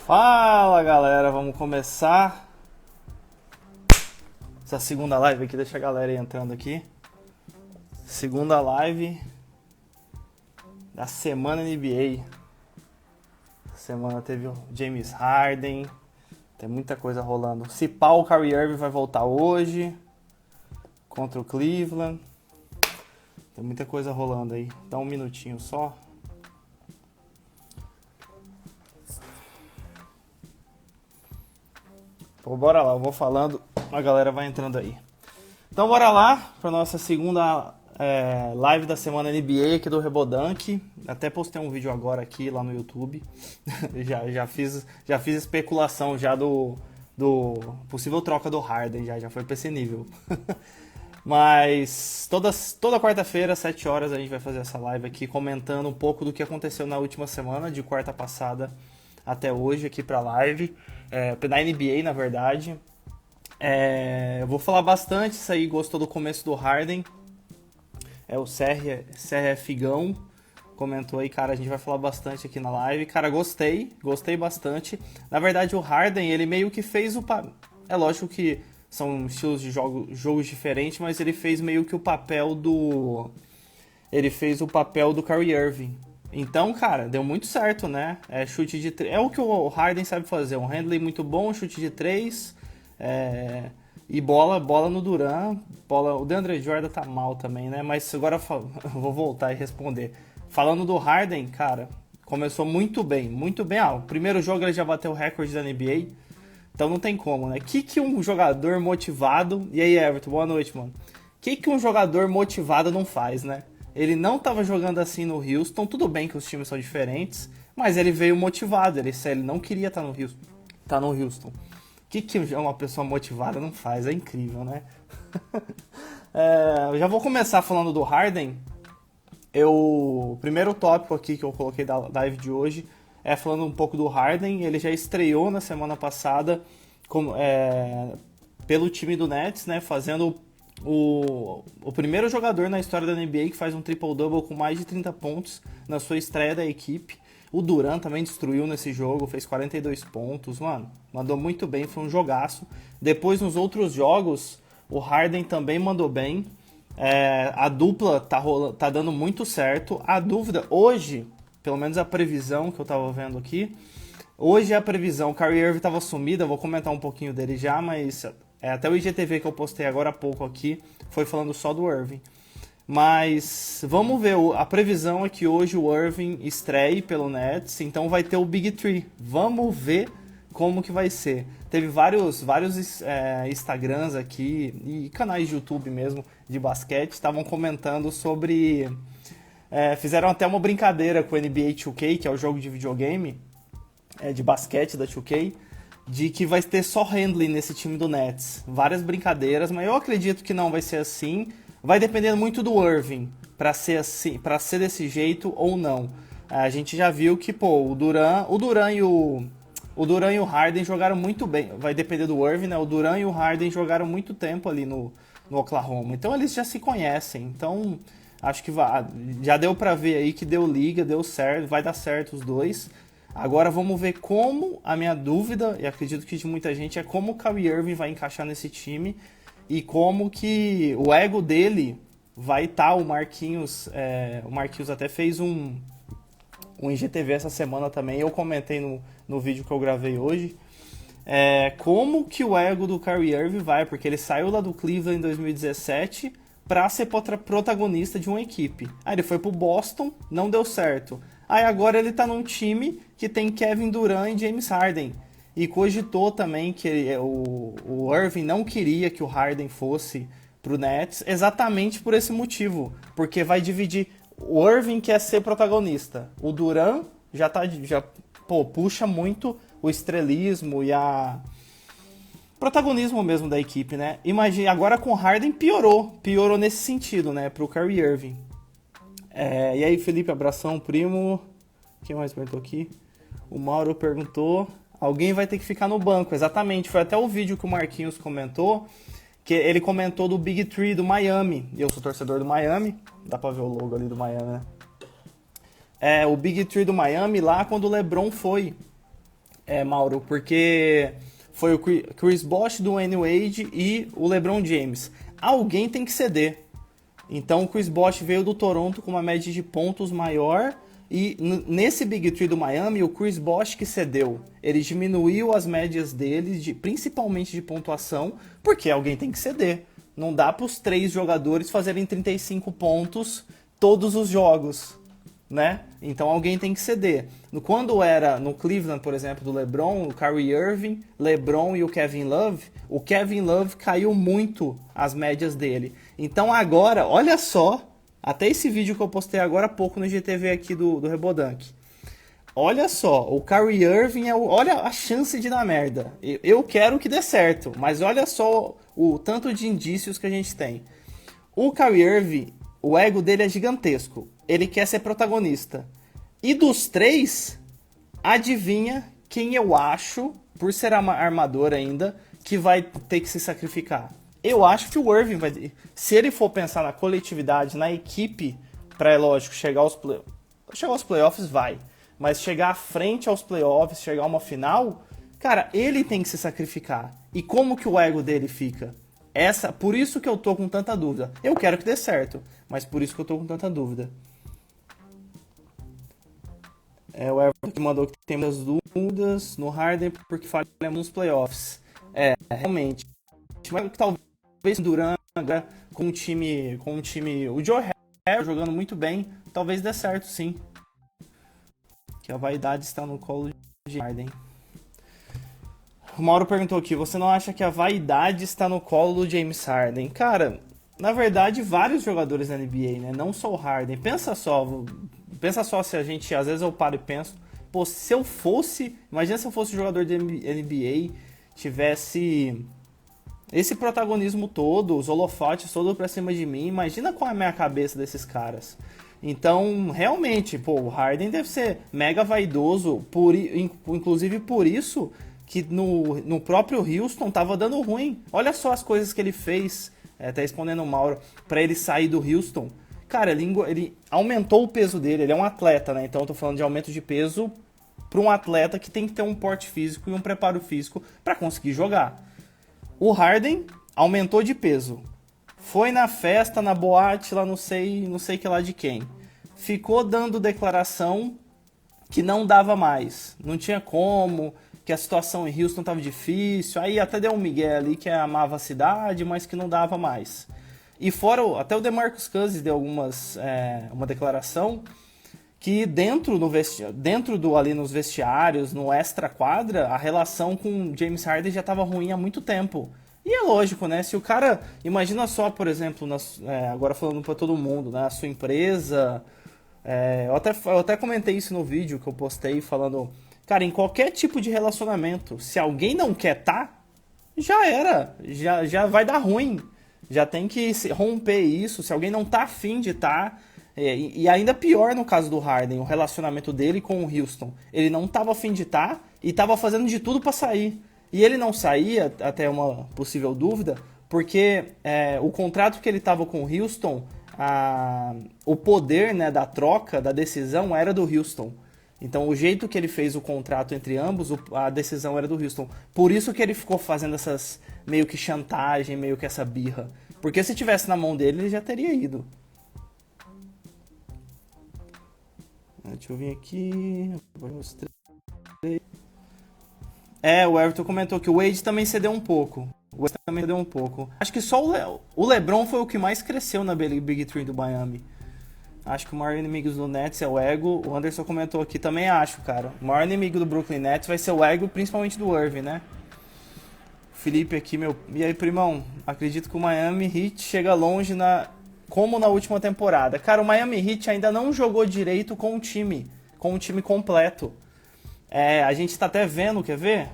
Fala galera, vamos começar essa segunda live aqui, deixa a galera aí entrando aqui. Segunda live da semana NBA. Semana teve o James Harden, tem muita coisa rolando. Se pá, o Kyrie Irving vai voltar hoje contra o Cleveland. Tem muita coisa rolando aí, dá um minutinho só. Pô, bora lá, eu vou falando, a galera vai entrando aí. Então bora lá para nossa segunda live da semana NBA aqui do Rebodunk. Até postei um vídeo agora aqui lá no YouTube. já fiz especulação já do possível troca do Harden, já foi pra esse nível. Mas toda quarta-feira, 7 horas, a gente vai fazer essa live aqui comentando um pouco do que aconteceu na última semana, de quarta passada até hoje aqui pra live. Da NBA, na verdade. Eu vou falar bastante, isso aí gostou do começo do Harden. O CRF Gão comentou aí, cara, a gente vai falar bastante aqui na live. Cara, gostei bastante. Na verdade, o Harden, ele meio que fez é lógico que são estilos de jogos diferentes, mas ele fez meio que o papel do... Ele fez o papel do Kyrie Irving. Então, cara, deu muito certo, né? Chute de 3. É o que o Harden sabe fazer. Um handling muito bom, chute de 3. E bola no Durant. O DeAndre Jordan tá mal também, né? Mas agora eu vou voltar e responder. Falando do Harden, cara, começou muito bem, muito bem. O primeiro jogo ele já bateu o recorde da NBA. Então não tem como, né? Que um jogador motivado... E aí, Everton, boa noite, mano. Que um jogador motivado não faz, né? Ele não estava jogando assim no Houston, tudo bem que os times são diferentes, mas ele veio motivado, ele não queria estar no Houston. Tá no Houston. Que uma pessoa motivada não faz, é incrível, né? Eu já vou começar falando do Harden. O primeiro tópico aqui que eu coloquei da live de hoje é falando um pouco do Harden. Ele já estreou na semana passada pelo time do Nets, né, fazendo o primeiro jogador na história da NBA que faz um triple-double com mais de 30 pontos na sua estreia da equipe. O Durant também destruiu nesse jogo, fez 42 pontos, mano, mandou muito bem, foi um jogaço. Depois, nos outros jogos, o Harden também mandou bem. A dupla tá dando muito certo. A dúvida, hoje, pelo menos a previsão que eu tava vendo aqui, hoje a previsão, o Kyrie Irving tava sumido, eu vou comentar um pouquinho dele já, mas... até o IGTV que eu postei agora há pouco aqui foi falando só do Irving. Mas vamos ver, a previsão é que hoje o Irving estreie pelo Nets, então vai ter o Big Three. Vamos ver como que vai ser. Teve vários Instagrams aqui e canais de YouTube mesmo de basquete estavam comentando sobre... fizeram até uma brincadeira com o NBA 2K, que é o jogo de videogame, de basquete da 2K, de que vai ter só handling nesse time do Nets. Várias brincadeiras, mas eu acredito que não vai ser assim. Vai dependendo muito do Irving para ser assim, para ser desse jeito ou não. A gente já viu que, o Durant e o Harden jogaram muito bem. Vai depender do Irving, né? O Durant e o Harden jogaram muito tempo ali no Oklahoma. Então eles já se conhecem. Então acho que já deu para ver aí que deu liga, deu certo, vai dar certo os dois. Agora vamos ver como, a minha dúvida, e acredito que de muita gente, é como o Kyrie Irving vai encaixar nesse time e como que o ego dele vai estar. O Marquinhos até fez um IGTV essa semana também, eu comentei no vídeo que eu gravei hoje, como que o ego do Kyrie Irving vai, porque ele saiu lá do Cleveland em 2017 para ser protagonista de uma equipe. Aí ele foi pro Boston, não deu certo. Aí agora ele tá num time que tem Kevin Durant e James Harden. E cogitou também que o Irving não queria que o Harden fosse pro Nets exatamente por esse motivo. Porque vai dividir... O Irving quer ser protagonista. O Durant puxa muito o estrelismo e a... protagonismo mesmo da equipe, né? Imagina, agora com o Harden piorou nesse sentido, né, pro Kyrie Irving. E aí, Felipe, abração, primo. Quem mais perguntou aqui? O Mauro perguntou, alguém vai ter que ficar no banco. Exatamente, foi até o vídeo que o Marquinhos comentou, que ele comentou do Big Three do Miami. E eu sou torcedor do Miami, dá pra ver o logo ali do Miami, né? O Big Three do Miami lá quando o LeBron foi Mauro, porque foi o Chris Bosh, Dwayne Wade e o LeBron James. Alguém tem que ceder. Então o Chris Bosh veio do Toronto com uma média de pontos maior e nesse Big Three do Miami, o Chris Bosh que cedeu. Ele diminuiu as médias dele, principalmente de pontuação, porque alguém tem que ceder. Não dá para os 3 jogadores fazerem 35 pontos todos os jogos, né? Então alguém tem que ceder. Quando era no Cleveland, por exemplo, do LeBron, o Kyrie Irving, LeBron e o Kevin Love caiu muito as médias dele. Então agora, olha só, até esse vídeo que eu postei agora há pouco no IGTV aqui do Rebodank. Olha só, o Kyrie Irving, olha a chance de dar merda. Eu quero que dê certo, mas olha só o tanto de indícios que a gente tem. O Kyrie Irving, o ego dele é gigantesco. Ele quer ser protagonista. E dos 3, adivinha quem eu acho, por ser armador ainda, que vai ter que se sacrificar? Eu acho que o Irving vai... Se ele for pensar na coletividade, na equipe, pra, lógico, chegar aos playoffs, vai. Mas chegar à frente aos playoffs, chegar a uma final, cara, ele tem que se sacrificar. E como que o ego dele fica? Por isso que eu tô com tanta dúvida. Eu quero que dê certo, mas por isso que eu tô com tanta dúvida. O Everton que mandou que tem muitas dúvidas no Harden porque falha nos playoffs. Realmente. Mas talvez Durant com um time. O Joe Harris jogando muito bem, talvez dê certo, sim. Que a vaidade está no colo de Harden. O Mauro perguntou aqui, você não acha que a vaidade está no colo do James Harden? Cara, na verdade, vários jogadores da NBA, né? Não só o Harden. Pensa só se a gente, às vezes eu paro e penso, pô, imagina se eu fosse jogador de NBA, tivesse esse protagonismo todo, os holofotes todos pra cima de mim, imagina qual é a minha cabeça desses caras. Então, realmente, pô, o Harden deve ser mega vaidoso, inclusive por isso que no próprio Houston tava dando ruim. Olha só as coisas que ele fez, até respondendo o Mauro, pra ele sair do Houston. Cara, ele aumentou o peso dele, ele é um atleta, né? Então eu tô falando de aumento de peso pra um atleta que tem que ter um porte físico e um preparo físico pra conseguir jogar. O Harden aumentou de peso. Foi na festa, na boate, lá não sei que lá de quem. Ficou dando declaração que não dava mais. Não tinha como, que a situação em Houston estava difícil. Aí até deu um migué ali que amava a cidade, mas que não dava mais. E fora, até o DeMarcus Cousins deu uma declaração que ali nos vestiários, no extra-quadra, a relação com James Harden já estava ruim há muito tempo. E é lógico, né? Se o cara... Imagina só, por exemplo, agora falando para todo mundo, né? A sua empresa... eu até comentei isso no vídeo que eu postei falando... Cara, em qualquer tipo de relacionamento, se alguém não quer já era. Já vai dar ruim. Já tem que romper isso. Se alguém não tá afim de e ainda pior no caso do Harden, o relacionamento dele com o Houston. Ele não tava afim de e tava fazendo de tudo para sair. E ele não saía, até uma possível dúvida, porque o contrato que ele tava com o Houston, o poder, né, da troca, da decisão era do Houston. Então o jeito que ele fez o contrato entre ambos, a decisão era do Houston. Por isso que ele ficou fazendo essas meio que chantagem, meio que essa birra. Porque se tivesse na mão dele, ele já teria ido. Deixa eu vir aqui. O Everton comentou que o Wade também cedeu um pouco. Acho que só o LeBron foi o que mais cresceu na Big Three do Miami. Acho que o maior inimigo do Nets é o ego. O Anderson comentou aqui, também acho, cara. O maior inimigo do Brooklyn Nets vai ser o ego, principalmente do Irving, né? Felipe aqui, E aí, primão? Acredito que o Miami Heat chega longe como na última temporada. Cara, o Miami Heat ainda não jogou direito com o time completo. A gente tá até vendo, quer ver?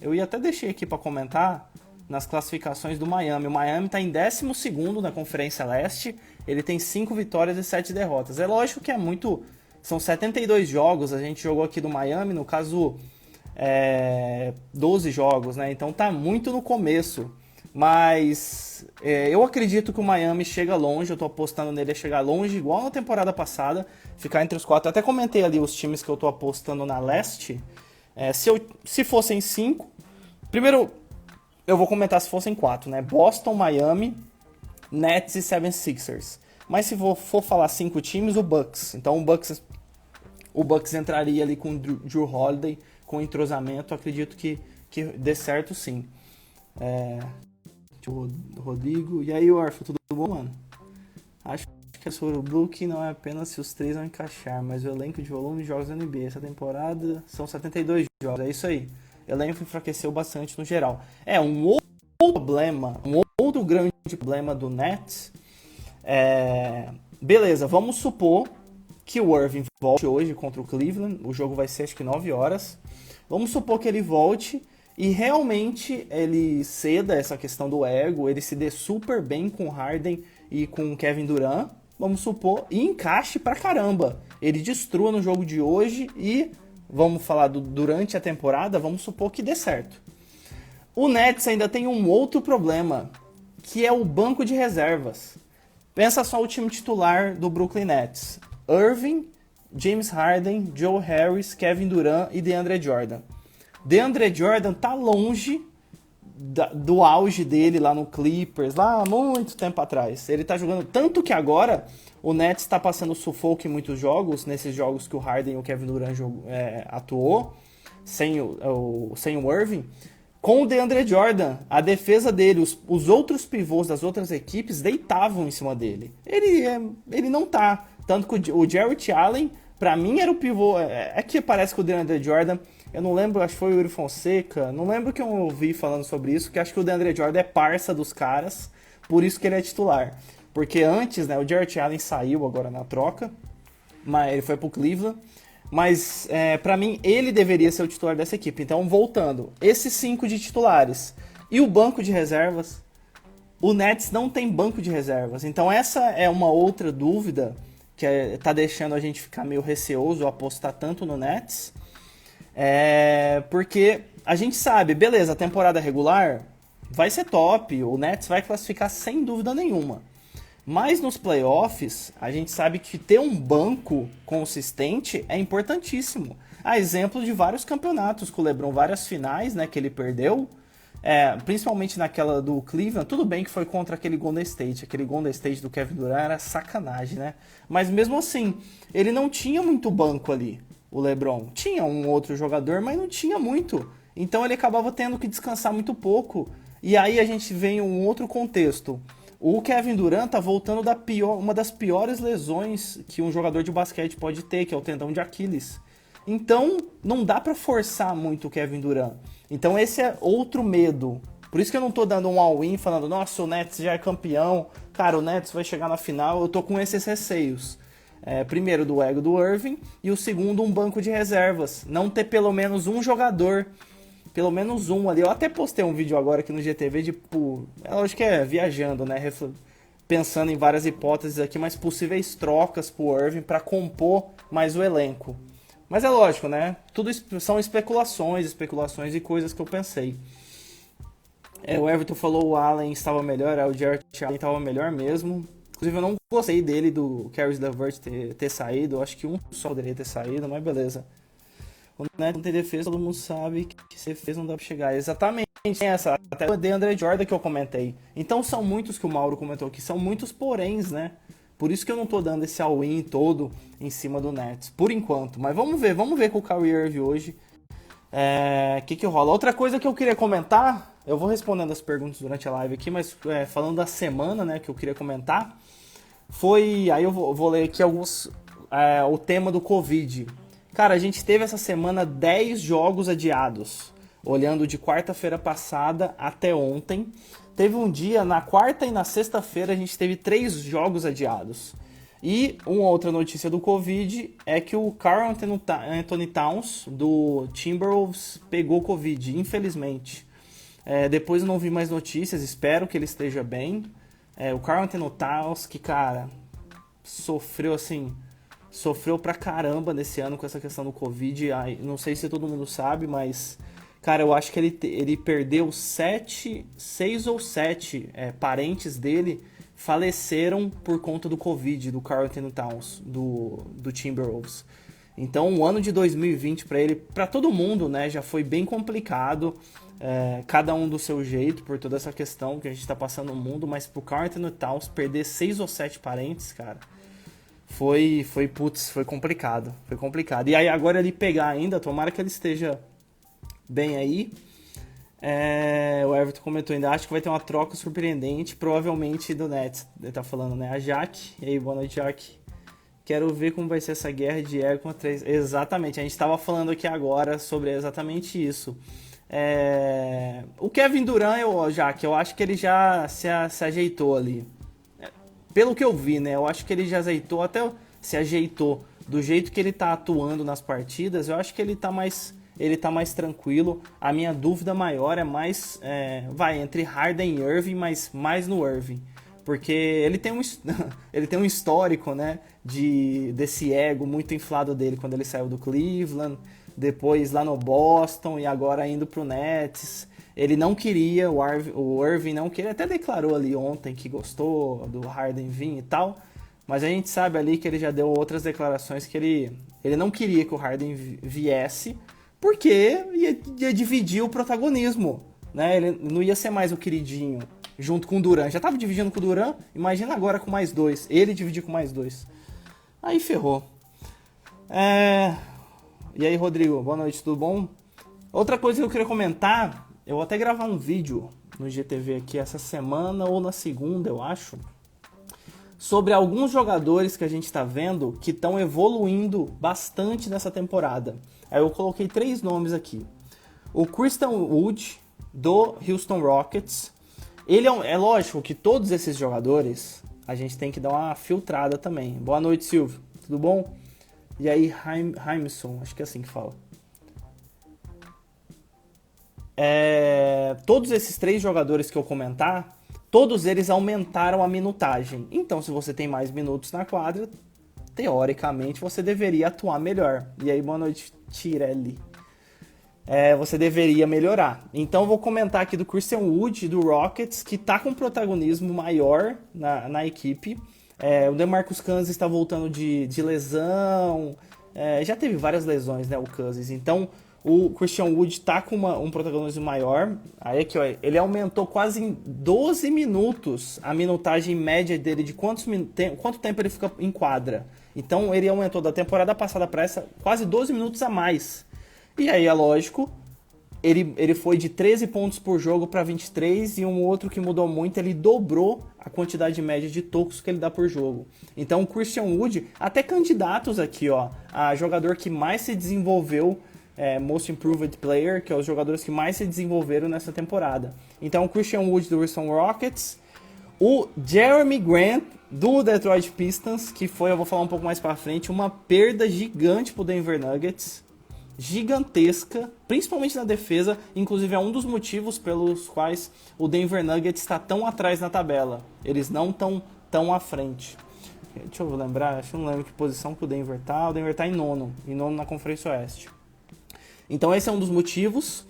Eu ia até deixar aqui pra comentar nas classificações do Miami. O Miami tá em 12º na Conferência Leste. Ele tem 5 vitórias e 7 derrotas. É lógico que são 72 jogos. A gente jogou aqui do Miami, no caso, 12 jogos, né? Então tá muito no começo. Mas eu acredito que o Miami chega longe. Eu tô apostando nele a chegar longe, igual na temporada passada. Ficar entre os 4. Eu até comentei ali os times que eu tô apostando na Leste. Se fossem 5, primeiro eu vou comentar se fossem 4, né? Boston, Miami, Nets e 76ers. Mas se for falar 5 times, o Bucks. Então o Bucks entraria ali com o Drew Holiday, com entrosamento. Acredito que dê certo sim. Rodrigo. E aí, Orfa, tudo bom, mano? Acho que sobre o Brook não é apenas se os 3 vão encaixar, mas o elenco de volume de jogos da NBA. Essa temporada são 72 jogos, é isso aí. O elenco enfraqueceu bastante no geral. Um outro grande problema do Nets beleza, vamos supor que o Irving volte hoje contra o Cleveland. O jogo vai ser acho que 9 horas. Vamos supor que ele volte e realmente ele ceda essa questão do ego, ele se dê super bem com Harden e com Kevin Durant, vamos supor, e encaixe pra caramba. Ele destrua no jogo de hoje e, vamos falar durante a temporada, vamos supor que dê certo. O Nets ainda tem um outro problema, que é o banco de reservas. Pensa só o time titular do Brooklyn Nets. Irving, James Harden, Joe Harris, Kevin Durant e DeAndre Jordan. DeAndre Jordan tá longe do auge dele lá no Clippers, lá há muito tempo atrás. Ele tá jogando tanto que agora o Nets está passando sufoco em muitos jogos, nesses jogos que o Harden e o Kevin Durant atuou, sem o Irving. Com o DeAndre Jordan, a defesa dele, os outros pivôs das outras equipes deitavam em cima dele. Ele não tá. Tanto que o Jarrett Allen, pra mim, era o pivô. Que parece que o DeAndre Jordan, eu não lembro, acho que foi o Yuri Fonseca, não lembro que eu ouvi falando sobre isso, que acho que o DeAndre Jordan é parça dos caras, por isso que ele é titular. Porque antes, né, o Jarrett Allen saiu agora na troca, mas ele foi pro Cleveland. Mas, pra mim, ele deveria ser o titular dessa equipe. Então, voltando, esses 5 de titulares e o banco de reservas, o Nets não tem banco de reservas. Então, essa é uma outra dúvida que tá deixando a gente ficar meio receoso apostar tanto no Nets. Porque a gente sabe, beleza, a temporada regular vai ser top, o Nets vai classificar sem dúvida nenhuma. Mas nos playoffs, a gente sabe que ter um banco consistente é importantíssimo. A exemplo de vários campeonatos com o LeBron, várias finais, né, que ele perdeu, principalmente naquela do Cleveland. Tudo bem que foi contra aquele Golden State do Kevin Durant era sacanagem, né? Mas mesmo assim, ele não tinha muito banco ali, o LeBron. Tinha um outro jogador, mas não tinha muito. Então ele acabava tendo que descansar muito pouco. E aí a gente vem em um outro contexto. O Kevin Durant tá voltando uma das piores lesões que um jogador de basquete pode ter, que é o tendão de Aquiles. Então, não dá pra forçar muito o Kevin Durant. Então, esse é outro medo. Por isso que eu não tô dando um all-in falando, nossa, o Nets já é campeão, cara, o Nets vai chegar na final. Eu tô com esses receios. Primeiro, do ego do Irving, e o segundo, um banco de reservas. Não ter pelo menos um jogador, pelo menos um ali. Eu até postei um vídeo agora aqui no GTV de, acho que viajando, né? Pensando em várias hipóteses aqui, mas possíveis trocas pro Irving para compor mais o elenco. Mas é lógico, né? Tudo são especulações e coisas que eu pensei. O Everton falou o Allen estava melhor, o Jarrett Allen estava melhor mesmo. Inclusive eu não gostei dele, do Caris LeVert ter saído. Eu acho que um só poderia ter saído, mas beleza. O Nets não tem defesa, todo mundo sabe que se defesa não dá pra chegar. Exatamente, até o DeAndre Jordan que eu comentei. Então são muitos que o Mauro comentou aqui, são muitos poréns, né? Por isso que eu não tô dando esse all-in todo em cima do Nets, por enquanto. Mas vamos ver com o Kyrie Irving hoje. Que rola? Outra coisa que eu queria comentar, eu vou respondendo as perguntas durante a live aqui, mas falando da semana, né, que eu queria comentar, aí eu vou ler aqui alguns, o tema do Covid. Cara, a gente teve essa semana 10 jogos adiados, olhando de quarta-feira passada até ontem. Teve um dia, na quarta e na sexta-feira, a gente teve 3 jogos adiados. E uma outra notícia do Covid é que o Karl Anthony Towns, do Timberwolves, pegou Covid, infelizmente. Depois eu não vi mais notícias, espero que ele esteja bem. O Karl Anthony Towns, que, cara, sofreu pra caramba nesse ano com essa questão do Covid. Não sei se todo mundo sabe, mas, cara, eu acho que ele perdeu 6 ou 7 parentes dele faleceram por conta do Covid, do Karl Anthony Towns, do Timberwolves. Então o ano de 2020 para ele, para todo mundo, né, já foi bem complicado, cada um do seu jeito, por toda essa questão que a gente está passando no mundo, mas pro Karl Anthony Towns perder 6 ou 7 parentes, cara, foi complicado, foi complicado. E aí agora ele pegar ainda, tomara que ele esteja bem aí. O Everton comentou ainda, acho que vai ter uma troca surpreendente, provavelmente do Nets. Ele tá falando, né? A Jaque. E aí, boa noite, Jaque. Quero ver como vai ser essa guerra de ego contra três. Exatamente, a gente estava falando aqui agora sobre exatamente isso. O Kevin Durant, Jaque, eu acho que ele já se ajeitou ali. Pelo que eu vi, né? Eu acho que ele já se ajeitou do jeito que ele tá atuando nas partidas. Eu acho que ele tá mais tranquilo. A minha dúvida maior é mais entre Harden e Irving, mas mais no Irving, porque ele tem um histórico, né, desse ego muito inflado dele quando ele saiu do Cleveland, depois lá no Boston e agora indo pro Nets. Ele não queria, o Irving não queria, até declarou ali ontem que gostou do Harden vir e tal, mas a gente sabe ali que ele já deu outras declarações que ele não queria que o Harden viesse, porque ia dividir o protagonismo, né? Ele não ia ser mais o queridinho junto com o Durant. Já tava dividindo com o Durant, imagina agora com mais 2. Ele dividir com mais 2. Aí ferrou. E aí, Rodrigo, boa noite, tudo bom? Outra coisa que eu queria comentar, eu vou até gravar um vídeo no GTV aqui essa semana ou na segunda, eu acho, sobre alguns jogadores que a gente está vendo que estão evoluindo bastante nessa temporada. Aí eu coloquei 3 nomes aqui. O Christian Wood, do Houston Rockets. Ele é lógico que todos esses jogadores a gente tem que dar uma filtrada também. Boa noite, Silvio. Tudo bom? E aí, Jameson, acho que é assim que fala. Todos esses 3 jogadores que eu comentar, todos eles aumentaram a minutagem. Então, se você tem mais minutos na quadra, teoricamente você deveria atuar melhor. E aí, boa noite, Tirelli. Você deveria melhorar. Então eu vou comentar aqui do Christian Wood, do Rockets, que está com protagonismo maior na equipe. O DeMarcus Cousins está voltando de lesão. Já teve várias lesões, né, o Cousins. Então o Christian Wood está com um protagonismo maior. Aí aqui, ó, ele aumentou quase em 12 minutos a minutagem média dele, de quanto tempo ele fica em quadra. Então ele aumentou da temporada passada para essa quase 12 minutos a mais. E aí é lógico, ele foi de 13 pontos por jogo para 23, e um outro que mudou muito, ele dobrou a quantidade média de tocos que ele dá por jogo. Então o Christian Wood, até candidatos aqui, ó, a jogador que mais se desenvolveu, Most Improved Player, que é os jogadores que mais se desenvolveram nessa temporada. Então o Christian Wood do Houston Rockets, o Jeremy Grant do Detroit Pistons, que foi, eu vou falar um pouco mais para frente, uma perda gigante pro Denver Nuggets, gigantesca, principalmente na defesa. Inclusive é um dos motivos pelos quais o Denver Nuggets está tão atrás na tabela. Eles não estão tão à frente. Deixa eu lembrar, acho que não lembro que posição que o Denver tá. O Denver tá em nono na Conferência Oeste. Então esse é um dos motivos.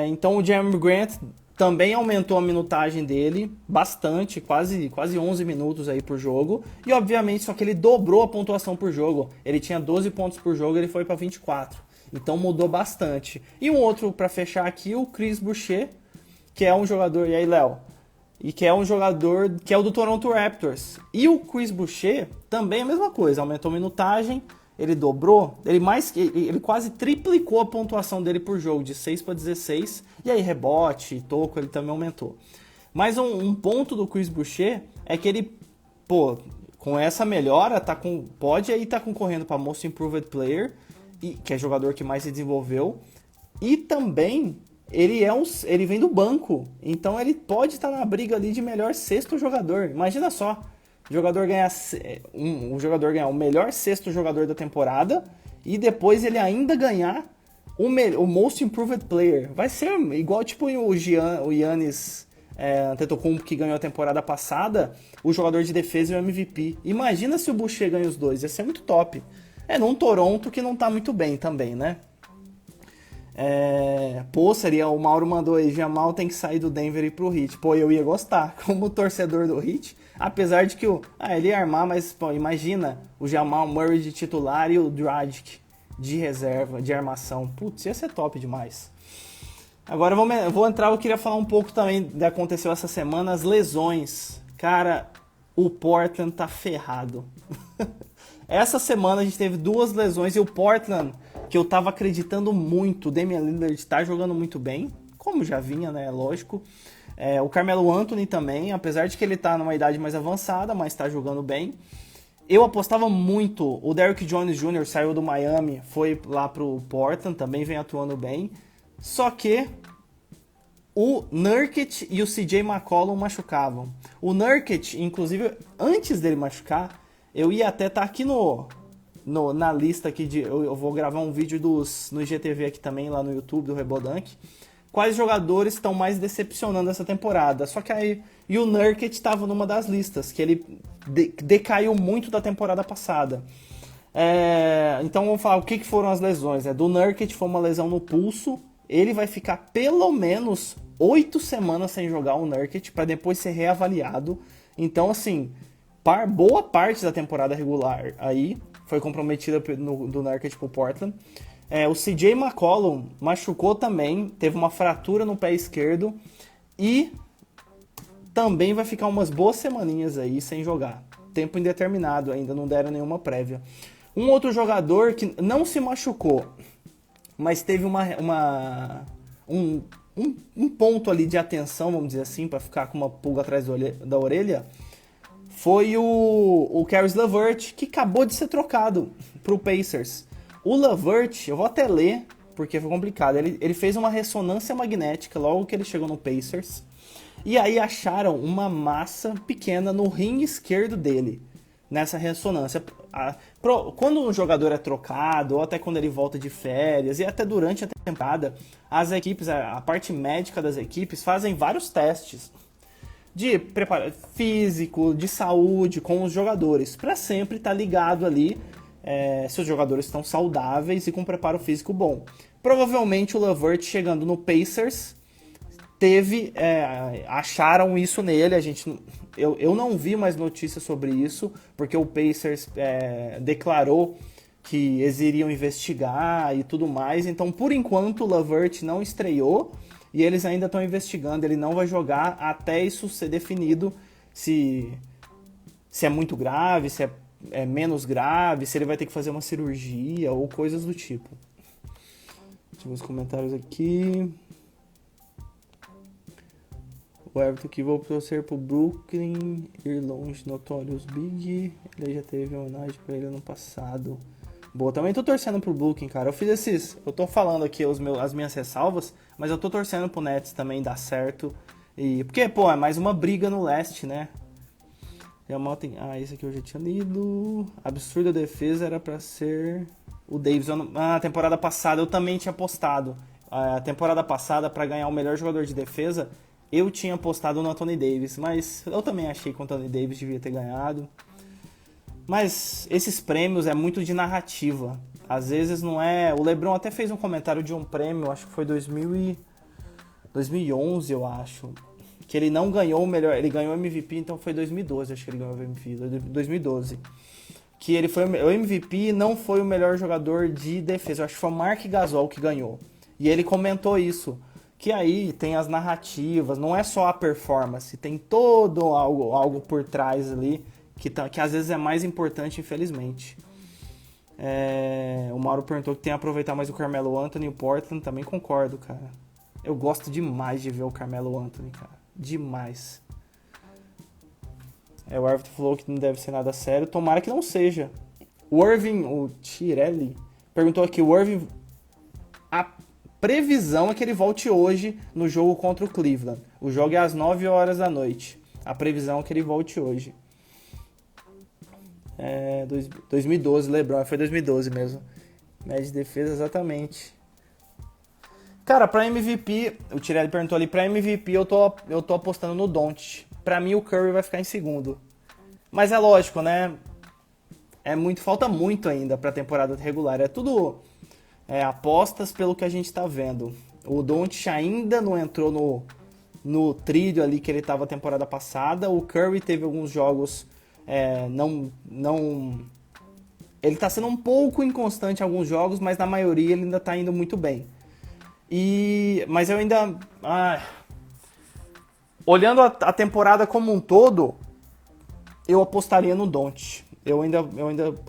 Então o Jeremy Grant também aumentou a minutagem dele bastante, quase 11 minutos aí por jogo. E obviamente, só que ele dobrou a pontuação por jogo. Ele tinha 12 pontos por jogo, ele foi para 24. Então mudou bastante. E um outro para fechar aqui, o Chris Boucher, que é um jogador... E aí, Léo? E que é um jogador que é o do Toronto Raptors. E o Chris Boucher também é a mesma coisa, aumentou a minutagem, ele dobrou, ele quase triplicou a pontuação dele por jogo, de 6 para 16, e aí rebote, toco, ele também aumentou. Mas um ponto do Chris Boucher é que ele, com essa melhora, pode aí estar concorrendo para Most Improved Player, que é jogador que mais se desenvolveu, e também ele vem do banco, então ele pode estar na briga ali de melhor sexto jogador. Imagina só, o jogador ganhar o melhor sexto jogador da temporada e depois ele ainda ganhar o Most Improved Player. Vai ser igual tipo o Giannis Antetokounmpo, que ganhou a temporada passada, o jogador de defesa e o MVP. Imagina se o Boucher ganha os dois, ia ser muito top. Num Toronto que não tá muito bem também, né? Pô, seria, o Mauro mandou aí, Jamal tem que sair do Denver e ir pro Heat. Pô, eu ia gostar, como torcedor do Heat, apesar de que ele ia armar, mas pô, imagina o Jamal Murray de titular e o Dragic de reserva, de armação. Putz, ia ser top demais. Agora vou entrar, eu queria falar um pouco também do que aconteceu essa semana, as lesões. Cara, o Portland tá ferrado. Essa semana a gente teve 2 lesões e o Portland, que eu tava acreditando muito, o Damian Lillard tá jogando muito bem, como já vinha, né, lógico. O Carmelo Anthony também, apesar de que ele tá numa idade mais avançada, mas tá jogando bem. Eu apostava muito, o Derrick Jones Jr. saiu do Miami, foi lá pro Portland, também vem atuando bem. Só que o Nurkic e o CJ McCollum machucavam. O Nurkic, inclusive, antes dele machucar, eu ia até estar aqui na lista aqui eu vou gravar um vídeo no IGTV aqui também, lá no YouTube do Rebodank. Quais jogadores estão mais decepcionando essa temporada? Só que aí e o Nurkic estava numa das listas, que ele decaiu muito da temporada passada. Então vamos falar o que foram as lesões. Do Nurkic foi uma lesão no pulso. Ele vai ficar pelo menos 8 semanas sem jogar o Nurkic para depois ser reavaliado. Então, assim, boa parte da temporada regular aí foi comprometida do Nurkic pro Portland. O CJ McCollum machucou também, teve uma fratura no pé esquerdo e também vai ficar umas boas semaninhas aí sem jogar. Tempo indeterminado, ainda não deram nenhuma prévia. Um outro jogador que não se machucou, mas teve um ponto ali de atenção, vamos dizer assim, para ficar com uma pulga atrás da orelha, foi o Caris LeVert, que acabou de ser trocado pro Pacers. O LeVert, eu vou até ler, porque foi complicado, ele fez uma ressonância magnética logo que ele chegou no Pacers, e aí acharam uma massa pequena no rim esquerdo dele, nessa ressonância. Quando um jogador é trocado, ou até quando ele volta de férias, e até durante a temporada, as equipes, a parte médica das equipes fazem vários testes de preparo físico, de saúde com os jogadores, para sempre estar ligado ali se os jogadores estão saudáveis e com preparo físico bom. Provavelmente o LeVert chegando no Pacers acharam isso nele. Eu não vi mais notícias sobre isso, porque o Pacers declarou que eles iriam investigar e tudo mais. Então, por enquanto, o LeVert não estreou e eles ainda estão investigando. Ele não vai jogar até isso ser definido, se é muito grave, se é menos grave, se ele vai ter que fazer uma cirurgia ou coisas do tipo. Deixa eu ver os comentários aqui. O Everton que vou torcer pro Brooklyn ir longe, Notorious Big. Ele já teve uma homenagem pra ele ano passado. Boa, também tô torcendo pro Brooklyn, cara. Eu tô falando aqui as minhas ressalvas, mas eu tô torcendo pro Nets também dar certo. Porque, pô, é mais uma briga no leste, né? Esse aqui eu já tinha lido. Absurda defesa era pra ser o Davis. Na temporada passada eu também tinha apostado. A temporada passada, pra ganhar o melhor jogador de defesa, eu tinha apostado no Anthony Davis, mas eu também achei que o Anthony Davis devia ter ganhado. Mas esses prêmios é muito de narrativa. Às vezes não é... O LeBron até fez um comentário de um prêmio, acho que foi 2011, eu acho. Que ele não ganhou o melhor... Ele ganhou o MVP, então foi 2012, acho que ele ganhou o MVP. 2012. Que ele foi o MVP, não foi o melhor jogador de defesa. Eu acho que foi o Marc Gasol que ganhou. E ele comentou isso. Que aí tem as narrativas, não é só a performance, tem todo algo por trás ali, que às vezes é mais importante, infelizmente. O Mauro perguntou que tem que aproveitar mais o Carmelo Anthony e o Portland, também concordo, cara. Eu gosto demais de ver o Carmelo Anthony, cara. Demais. O Everton falou que não deve ser nada sério, tomara que não seja. O Tirelli, perguntou aqui, o Irving... A previsão é que ele volte hoje no jogo contra o Cleveland. O jogo é às 9 horas da noite. A previsão é que ele volte hoje. 2012, LeBron. Foi 2012 mesmo. Média de defesa, exatamente. Cara, pra MVP, o Tirelli perguntou ali, pra MVP eu tô apostando no Doncic. Pra mim o Curry vai ficar em segundo. Mas é lógico, né? Falta muito ainda pra temporada regular. É tudo apostas pelo que a gente tá vendo. O Doncic ainda não entrou no trilho ali que ele estava a temporada passada. O Curry teve alguns jogos, não ele tá sendo um pouco inconstante em alguns jogos, mas na maioria ele ainda tá indo muito bem. Mas eu ainda... olhando a temporada como um todo, eu apostaria no Doncic. Eu ainda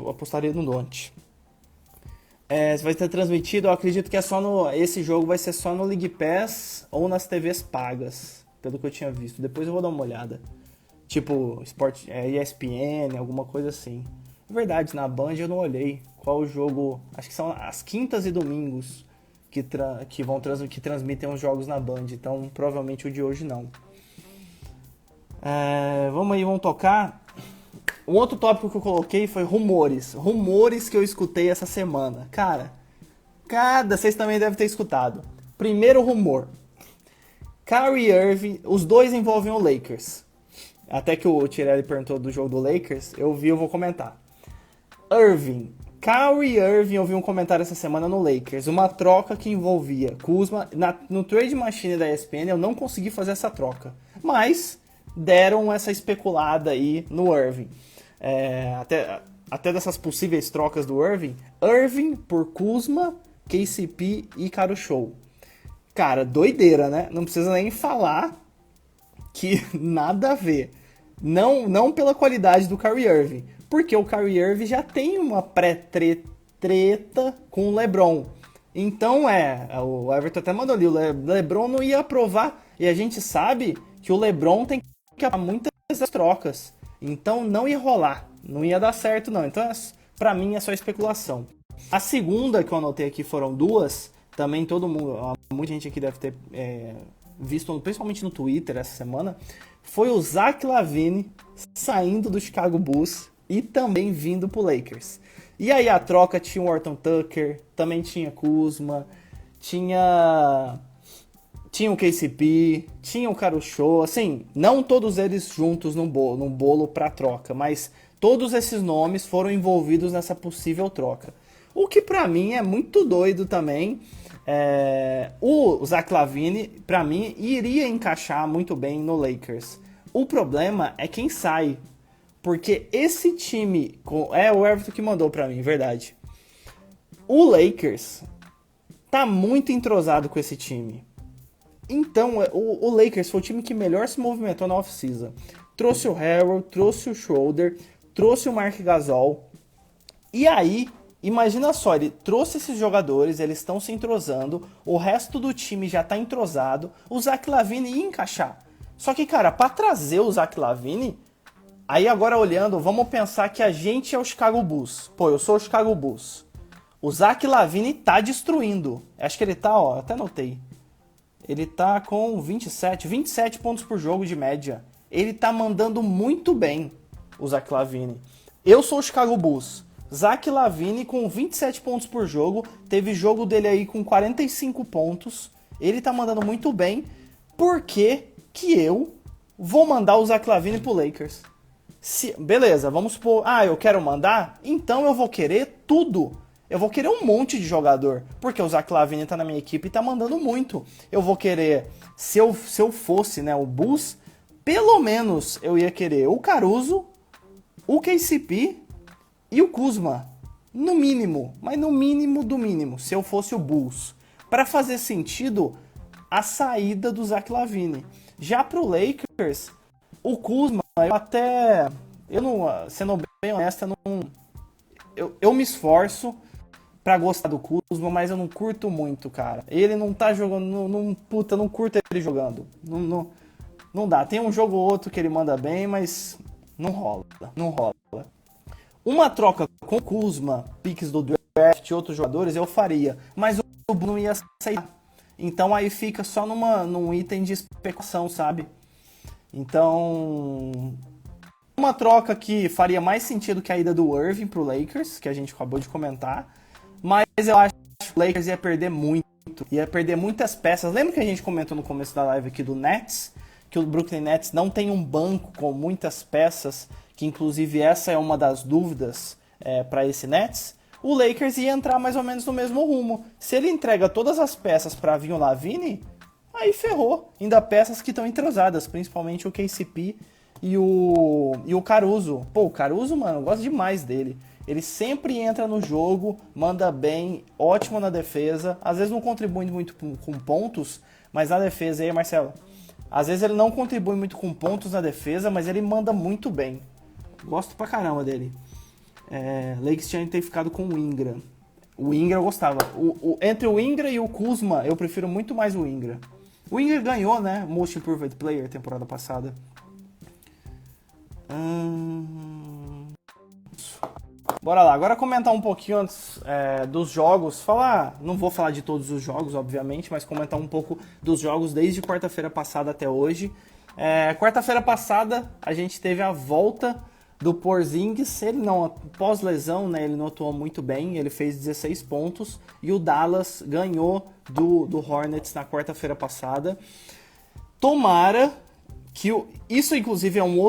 apostaria no Doncic. Vai ser transmitido, eu acredito que esse jogo vai ser só no League Pass ou nas TVs pagas, pelo que eu tinha visto. Depois eu vou dar uma olhada. Tipo, ESPN, alguma coisa assim. Verdade, na Band eu não olhei qual o jogo. Acho que são as quintas e domingos que transmitem os jogos na Band. Então, provavelmente o de hoje não. Vamos tocar. Um outro tópico que eu coloquei foi rumores. Rumores que eu escutei essa semana. Cara, vocês também devem ter escutado. Primeiro rumor. Kyrie Irving, os dois envolvem o Lakers. Até que o Tirelli perguntou do jogo do Lakers, eu vou comentar. Kyrie Irving, eu vi um comentário essa semana no Lakers, uma troca que envolvia Kuzma. No Trade Machine da ESPN eu não consegui fazer essa troca, mas deram essa especulada aí no Irving. Até dessas possíveis trocas do Irving por Kuzma, KCP e Caruso. Cara, doideira, né? Não precisa nem falar que nada a ver. Não pela qualidade do Kyrie Irving, porque o Kyrie Irving já tem uma pré-treta com o LeBron. Então o Everton até mandou ali, o LeBron não ia aprovar, e a gente sabe que o LeBron tem que aprovar muitas trocas. Então não ia rolar, não ia dar certo não. Então pra mim é só especulação. A segunda que eu anotei aqui foram duas, também muita gente aqui deve ter visto, principalmente no Twitter essa semana, foi o Zach LaVine saindo do Chicago Bulls e também vindo pro Lakers. E aí a troca tinha o Horton Tucker, também tinha Kuzma, tinha o KCP, tinha o Caruso, assim, não todos eles juntos num bolo pra troca, mas todos esses nomes foram envolvidos nessa possível troca. O que pra mim é muito doido também. O Zach LaVine, pra mim, iria encaixar muito bem no Lakers. O problema é quem sai. Porque esse time... o Everton que mandou pra mim, verdade. O Lakers tá muito entrosado com esse time. Então, o Lakers foi o time que melhor se movimentou na off-season. Trouxe o Harrell, trouxe o Schroeder, trouxe o Marc Gasol. E aí... imagina só, ele trouxe esses jogadores, eles estão se entrosando, o resto do time já tá entrosado, o Zach LaVine ia encaixar. Só que, cara, pra trazer o Zach LaVine, aí agora olhando, vamos pensar que a gente é o Chicago Bulls. Pô, eu sou o Chicago Bulls. O Zach LaVine tá destruindo. Acho que ele tá, até anotei. Ele tá com 27 pontos por jogo de média. Ele tá mandando muito bem, o Zach LaVine. Eu sou o Chicago Bulls. Zach LaVine com 27 pontos por jogo, teve jogo dele aí com 45 pontos, ele tá mandando muito bem, por que eu vou mandar o Zach LaVine pro Lakers? Beleza, vamos supor, eu quero mandar, então eu vou querer tudo, eu vou querer um monte de jogador, porque o Zach LaVine tá na minha equipe e tá mandando muito, eu vou querer, se eu fosse, né, o Bulls, pelo menos eu ia querer o Caruso, o KCP, e o Kuzma, no mínimo, mas no mínimo do mínimo, se eu fosse o Bulls, para fazer sentido a saída do Zach LaVine. Já pro Lakers, o Kuzma, sendo bem honesta, eu me esforço pra gostar do Kuzma, mas eu não curto muito, cara. Ele não tá jogando, não curto ele jogando. Não dá. Tem um jogo ou outro que ele manda bem, mas não rola. Uma troca com Kuzma, picks do draft e outros jogadores eu faria, mas o Bulls não ia aceitar. Então aí fica só num item de especulação, sabe? Então, uma troca que faria mais sentido que a ida do Irving pro Lakers, que a gente acabou de comentar, mas eu acho que o Lakers ia perder muito, ia perder muitas peças. Lembra que a gente comentou no começo da live aqui do Nets, que o Brooklyn Nets não tem um banco com muitas peças, que inclusive essa é uma das dúvidas para esse Nets? o Lakers ia entrar mais ou menos no mesmo rumo. Se ele entrega todas as peças para vir o Lavine, aí ferrou. Ainda peças que estão entrosadas, principalmente o KCP e o Caruso. Pô, o Caruso, mano, eu gosto demais dele. Ele sempre entra no jogo, manda bem, ótimo na defesa. Às vezes não contribui muito com pontos, mas na defesa, aí, Marcelo? Às vezes ele não contribui muito com pontos na defesa, mas ele manda muito bem. Gosto pra caramba dele. Lakers tinha que ter ficado com o Ingram. O Ingram eu gostava. Entre o Ingram e o Kuzma, eu prefiro muito mais o Ingram. O Ingram ganhou, né? Most Improved Player temporada passada. Bora lá, agora comentar um pouquinho antes dos jogos. Não vou falar de todos os jogos, obviamente, mas comentar um pouco dos jogos desde quarta-feira passada até hoje. Quarta-feira passada a gente teve a volta do Porzingis. Ele não, pós-lesão, né, ele não atuou muito bem, ele fez 16 pontos e o Dallas ganhou do Hornets na quarta-feira passada. Tomara que isso, inclusive, é uma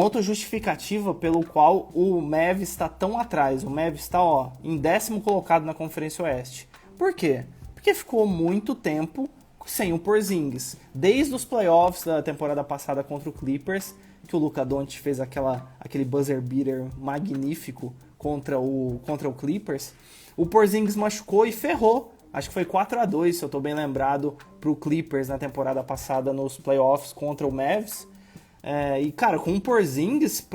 outra justificativa pelo qual o Mavs está tão atrás. O Mavs está em 10º colocado na Conferência Oeste. Por quê? Porque ficou muito tempo sem o Porzingis. Desde os playoffs da temporada passada contra o Clippers, que o Luka Doncic fez aquele buzzer beater magnífico contra o Clippers, o Porzingis machucou e ferrou. Acho que foi 4-2, se eu tô bem lembrado, pro Clippers na temporada passada nos playoffs contra o Mavs. E, cara, com o Porzingis,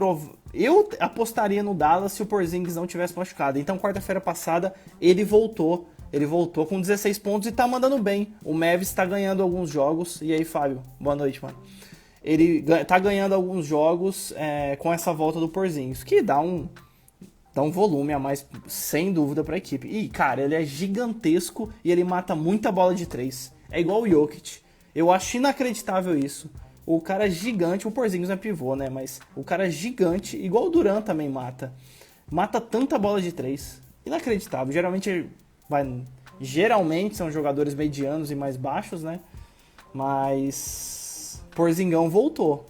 eu apostaria no Dallas se o Porzingis não tivesse machucado. Então, quarta-feira passada, ele voltou. Ele voltou com 16 pontos e tá mandando bem. O Mavs tá ganhando alguns jogos. E aí, Fábio? Boa noite, mano. Ele tá ganhando alguns jogos com essa volta do Porzingis, que dá um volume a mais, sem dúvida, pra equipe. E, cara, ele é gigantesco e ele mata muita bola de 3. É igual o Jokic. Eu acho inacreditável isso. O cara é gigante, o Porzingis não é pivô, né? Mas o cara é gigante, igual o Durant também mata. Mata tanta bola de 3. Inacreditável. Geralmente são jogadores medianos e mais baixos, né? Mas Porzingão voltou.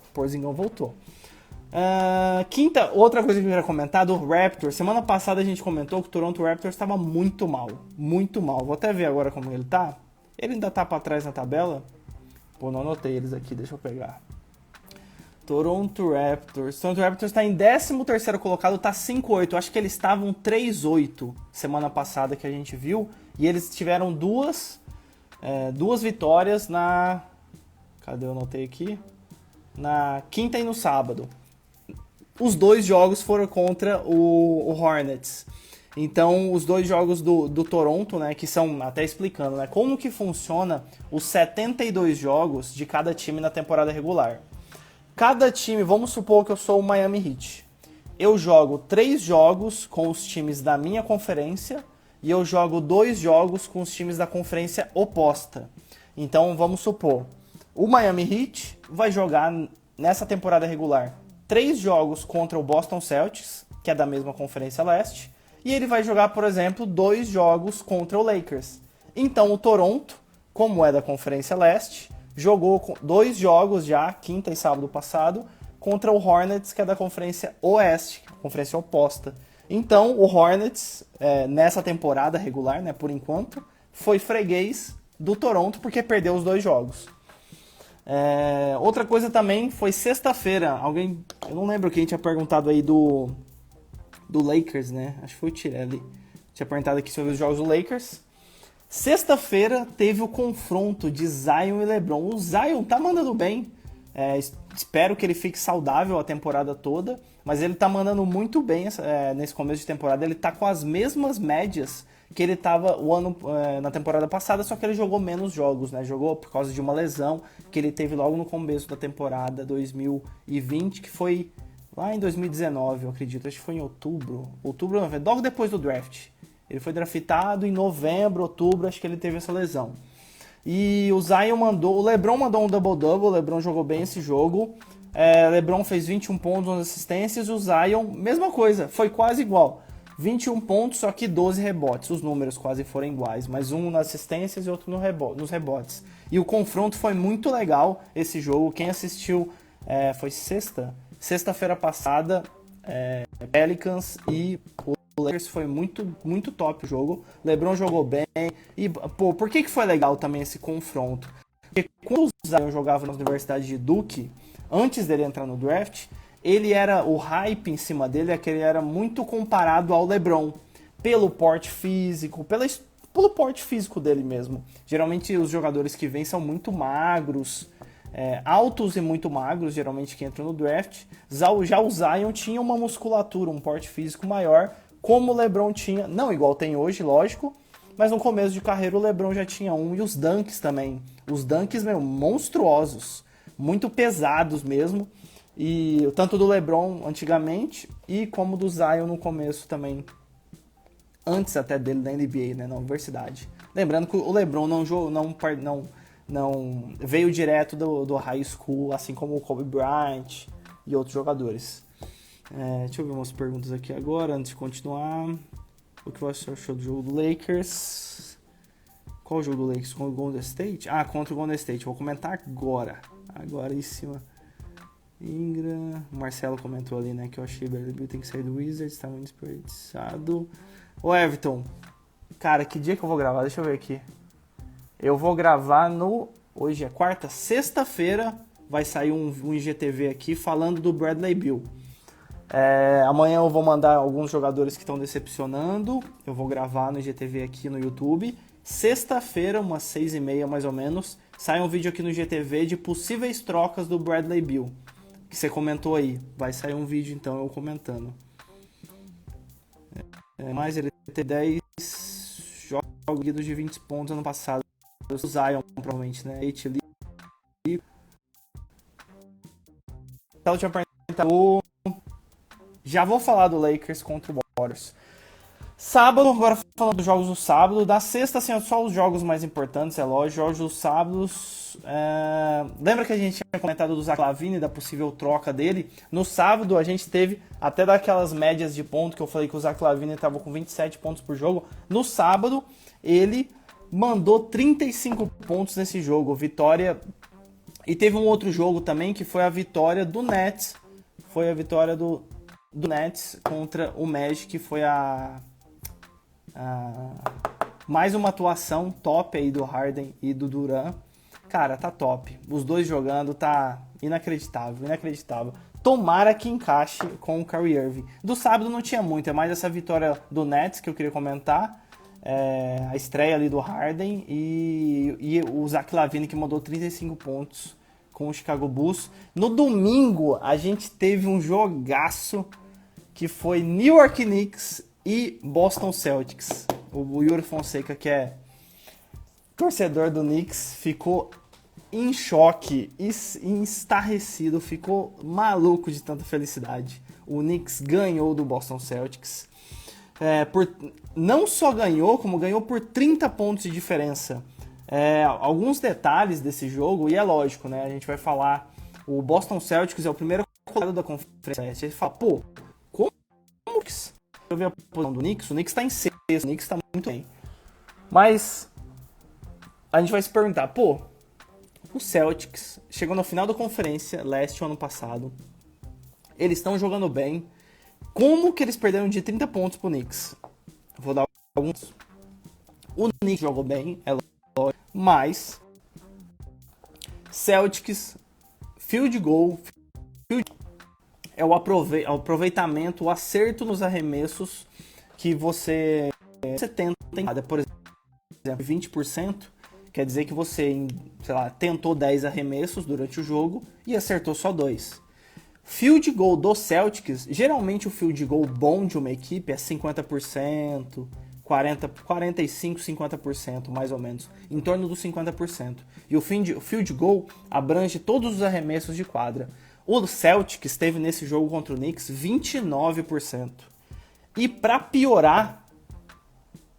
Outra coisa que eu queria comentar do Raptors. Semana passada a gente comentou que o Toronto Raptors estava muito mal. Muito mal. Vou até ver agora como ele tá. Ele ainda tá pra trás na tabela. Pô, não anotei eles aqui, deixa eu pegar. Toronto Raptors tá em 13º colocado, tá 5-8. Acho que eles estavam 3-8 semana passada que a gente viu. E eles tiveram duas vitórias na... Cadê? Eu anotei aqui. Na quinta e no sábado. Os 2 jogos foram contra o Hornets. Então, os 2 jogos do Toronto, né, que são, até explicando, né, como que funciona os 72 jogos de cada time na temporada regular. Cada time, vamos supor que eu sou o Miami Heat. Eu jogo 3 jogos com os times da minha conferência e eu jogo 2 jogos com os times da conferência oposta. Então, vamos supor, o Miami Heat vai jogar nessa temporada regular 3 jogos contra o Boston Celtics, que é da mesma conferência leste, e ele vai jogar, por exemplo, 2 jogos contra o Lakers. Então o Toronto, como é da Conferência Leste, jogou 2 jogos já, quinta e sábado passado, contra o Hornets, que é da Conferência Oeste, conferência oposta. Então o Hornets, nessa temporada regular, né, por enquanto, foi freguês do Toronto porque perdeu os 2 jogos. Outra coisa também foi sexta-feira. Eu não lembro quem tinha perguntado aí do Lakers, né? Acho que foi o Tirelli. Tinha perguntado aqui sobre os jogos do Lakers. Sexta-feira teve o confronto de Zion e LeBron. O Zion tá mandando bem. Espero que ele fique saudável a temporada toda. Mas ele tá mandando muito bem nesse começo de temporada. Ele tá com as mesmas médias que ele tava na temporada passada, só que ele jogou menos jogos, né? Jogou por causa de uma lesão que ele teve logo no começo da temporada 2020, que foi lá em 2019, eu acredito. Acho que foi em outubro, novembro, logo depois do draft. Ele foi draftado em novembro, outubro, acho que ele teve essa lesão. E o LeBron mandou um double-double, o LeBron jogou bem esse jogo. LeBron fez 21 pontos, 11 assistências, e o Zion, mesma coisa, foi quase igual. 21 pontos, só que 12 rebotes. Os números quase foram iguais, mas um nas assistências e outro nos rebotes. E o confronto foi muito legal, esse jogo. Quem assistiu foi sexta-feira passada, Pelicans e Lakers foi muito, muito top o jogo. LeBron jogou bem. E, pô, por que foi legal também esse confronto? Porque quando o Zion jogava na Universidade de Duke, antes dele entrar no draft, ele era, o hype em cima dele é que ele era muito comparado ao LeBron. Pelo porte físico, pelo porte físico dele mesmo. Geralmente os jogadores que vêm são muito magros, altos e muito magros, geralmente que entram no draft. Já o Zion tinha uma musculatura, um porte físico maior, como o LeBron tinha, não igual tem hoje, lógico, mas no começo de carreira o LeBron já tinha um, e os dunks também. Os dunks, meu, monstruosos, muito pesados mesmo, e tanto do LeBron antigamente, e como do Zion no começo também, antes até dele da NBA, né, na universidade. Lembrando que o LeBron não veio direto do high school, assim como o Kobe Bryant e outros jogadores. Deixa eu ver umas perguntas aqui agora, antes de continuar. O que você achou do jogo do Lakers? Qual o jogo do Lakers? Contra o Golden State? Ah, contra o Golden State. Vou comentar agora. Agora em cima. Ingram. O Marcelo comentou ali, né? Que eu achei que o Bill tem que sair do Wizards. Estava muito desperdiçado. Ô, Everton. Cara, que dia que eu vou gravar? Deixa eu ver aqui. Eu vou gravar no... Hoje é quarta? Sexta-feira vai sair um IGTV aqui falando do Bradley Beal. Amanhã eu vou mandar alguns jogadores que estão decepcionando. Eu vou gravar no IGTV aqui no YouTube. Sexta-feira, umas 6h30 mais ou menos, sai um vídeo aqui no IGTV de possíveis trocas do Bradley Beal, que você comentou aí. Vai sair um vídeo então eu comentando. Mas ele teve 10 jogos seguidos de 20 pontos ano passado. O Zion, provavelmente, né? Então, deixa eu perguntar. Já vou falar do Lakers contra o Warriors. Sábado, agora falando dos jogos do sábado. Da sexta, assim, só os jogos mais importantes, é lógico. Jogos dos sábados. Lembra que a gente tinha comentado do Zach LaVine, da possível troca dele? No sábado, a gente teve até daquelas médias de ponto que eu falei que o Zach LaVine estava com 27 pontos por jogo. No sábado, ele mandou 35 pontos nesse jogo. Vitória. E teve um outro jogo também, que foi a vitória do Nets. Foi a vitória do Nets contra o Magic, que foi mais uma atuação top aí do Harden e do Durant. Cara, tá top. Os dois jogando, tá inacreditável. Tomara que encaixe com o Kyrie Irving. Do sábado não tinha muito, é mais essa vitória do Nets que eu queria comentar. A estreia ali do Harden e o Zach LaVine, que mandou 35 pontos com o Chicago Bulls. No domingo, a gente teve um jogaço que foi New York Knicks e Boston Celtics. O Yuri Fonseca, que é torcedor do Knicks, ficou em choque, estarrecido, ficou maluco de tanta felicidade. O Knicks ganhou do Boston Celtics. Não só ganhou, como ganhou por 30 pontos de diferença. Alguns detalhes desse jogo, e é lógico, né? A gente vai falar, o Boston Celtics é o primeiro colocado da conferência. A gente fala, pô, como que... Eu vi a posição do Knicks, o Knicks tá em sexto, o Knicks tá muito bem. Mas a gente vai se perguntar, pô, o Celtics chegou no final da conferência leste ano passado, eles estão jogando bem, como que eles perderam de 30 pontos pro Knicks? Vou dar alguns. O Knicks jogou bem, é lógico, mas Celtics, field goal é o aproveitamento, o acerto nos arremessos que você tenta, por exemplo, 20%, quer dizer que você, sei lá, tentou 10 arremessos durante o jogo e acertou só 2. Field goal do Celtics, geralmente o field goal bom de uma equipe é 50%, 45%, 50%, mais ou menos, em torno dos 50%. E o field goal abrange todos os arremessos de quadra. O Celtics teve nesse jogo contra o Knicks 29%. E para piorar,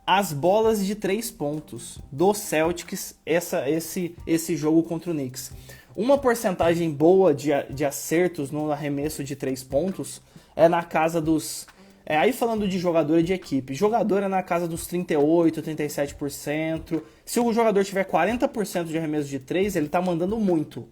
as bolas de 3 pontos do Celtics, esse jogo contra o Knicks. Uma porcentagem boa de acertos no arremesso de 3 pontos é na casa dos... aí falando de jogador e de equipe. Jogador é na casa dos 38%, 37%. Se o jogador tiver 40% de arremesso de 3, ele tá mandando muito.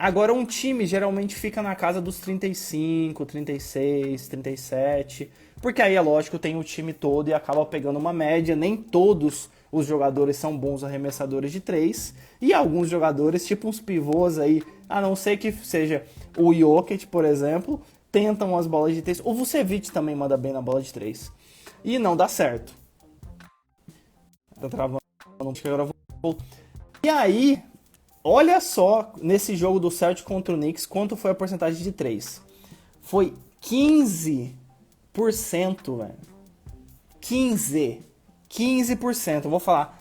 Agora um time geralmente fica na casa dos 35, 36, 37, porque aí é lógico, tem o time todo e acaba pegando uma média, nem todos os jogadores são bons arremessadores de três, e alguns jogadores, tipo uns pivôs aí, a não ser que seja o Jokic, por exemplo, tentam as bolas de três. O Vucevic também manda bem na bola de três. E não dá certo. Tá travando, acho que agora eu vou. E aí, olha só nesse jogo do Celtics contra o Knicks, quanto foi a porcentagem de três. Foi 15%, velho. 15%. Eu vou falar.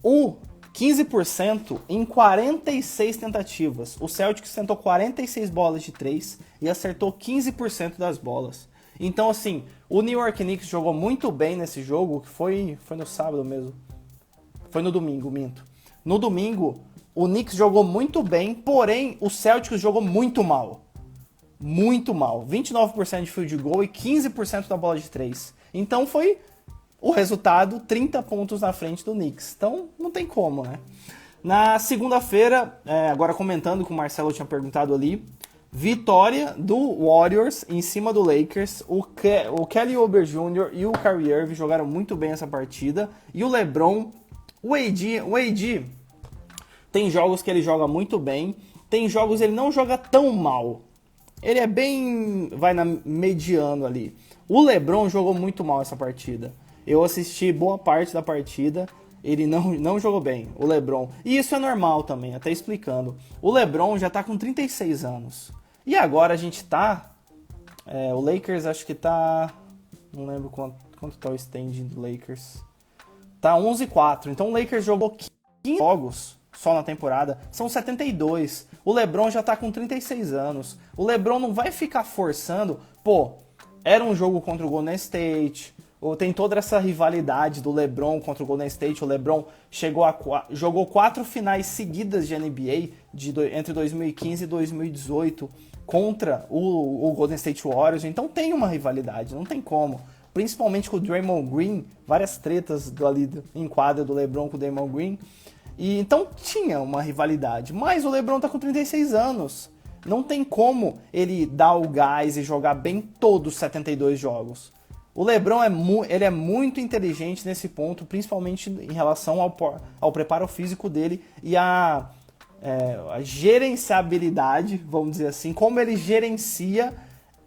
O 15% em 46 tentativas. O Celtics tentou 46 bolas de 3 e acertou 15% das bolas. Então, assim, o New York Knicks jogou muito bem nesse jogo, que foi no sábado mesmo. Foi no domingo, minto. No domingo, o Knicks jogou muito bem, porém, o Celtics jogou muito mal. Muito mal. 29% de field goal e 15% da bola de 3. Então, foi o resultado, 30 pontos na frente do Knicks. Então, não tem como, né? Na segunda-feira, agora comentando que o Marcelo tinha perguntado ali, vitória do Warriors em cima do Lakers. O Kelly Oubre Jr. e o Kyrie Irving jogaram muito bem essa partida. E o LeBron, o AD tem jogos que ele joga muito bem, tem jogos que ele não joga tão mal. Ele é bem, vai na mediano ali. O LeBron jogou muito mal essa partida. Eu assisti boa parte da partida, ele não jogou bem, o LeBron. E isso é normal também, até explicando. O LeBron já tá com 36 anos. E agora a gente tá... o Lakers acho que tá... Não lembro quanto tá o standing do Lakers. Tá 11-4. Então o Lakers jogou 15 jogos só na temporada. São 72. O LeBron já tá com 36 anos. O LeBron não vai ficar forçando... Pô, era um jogo contra o Golden State... Tem toda essa rivalidade do LeBron contra o Golden State. O LeBron jogou 4 finais seguidas de NBA entre 2015 e 2018 contra o Golden State Warriors. Então tem uma rivalidade, não tem como. Principalmente com o Draymond Green, várias tretas ali em quadra do LeBron com o Draymond Green. E então tinha uma rivalidade. Mas o LeBron tá com 36 anos. Não tem como ele dar o gás e jogar bem todos os 72 jogos. O LeBron ele é muito inteligente nesse ponto, principalmente em relação ao preparo físico dele e a gerenciabilidade, vamos dizer assim, como ele gerencia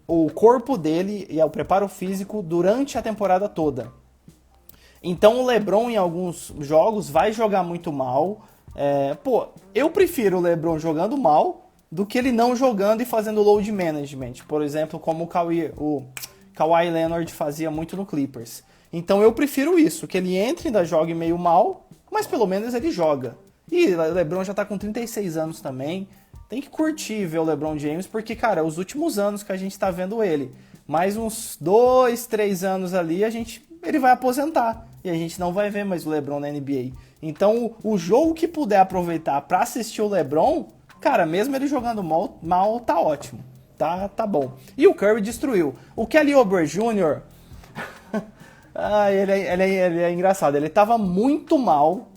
o corpo dele e o preparo físico durante a temporada toda. Então o LeBron em alguns jogos vai jogar muito mal. Eu prefiro o LeBron jogando mal do que ele não jogando e fazendo load management, por exemplo, como o Kawhi Leonard fazia muito no Clippers. Então eu prefiro isso, que ele entre e ainda jogue meio mal, mas pelo menos ele joga. E o LeBron já tá com 36 anos também. Tem que curtir ver o LeBron James, porque, cara, é os últimos anos que a gente tá vendo ele. Mais uns 2, 3 anos ali, ele vai aposentar. E a gente não vai ver mais o LeBron na NBA. Então, o jogo que puder aproveitar pra assistir o LeBron, cara, mesmo ele jogando mal tá ótimo. Tá bom. E o Curry destruiu. O Kelly Oubre Jr. ele é engraçado. Ele tava muito mal.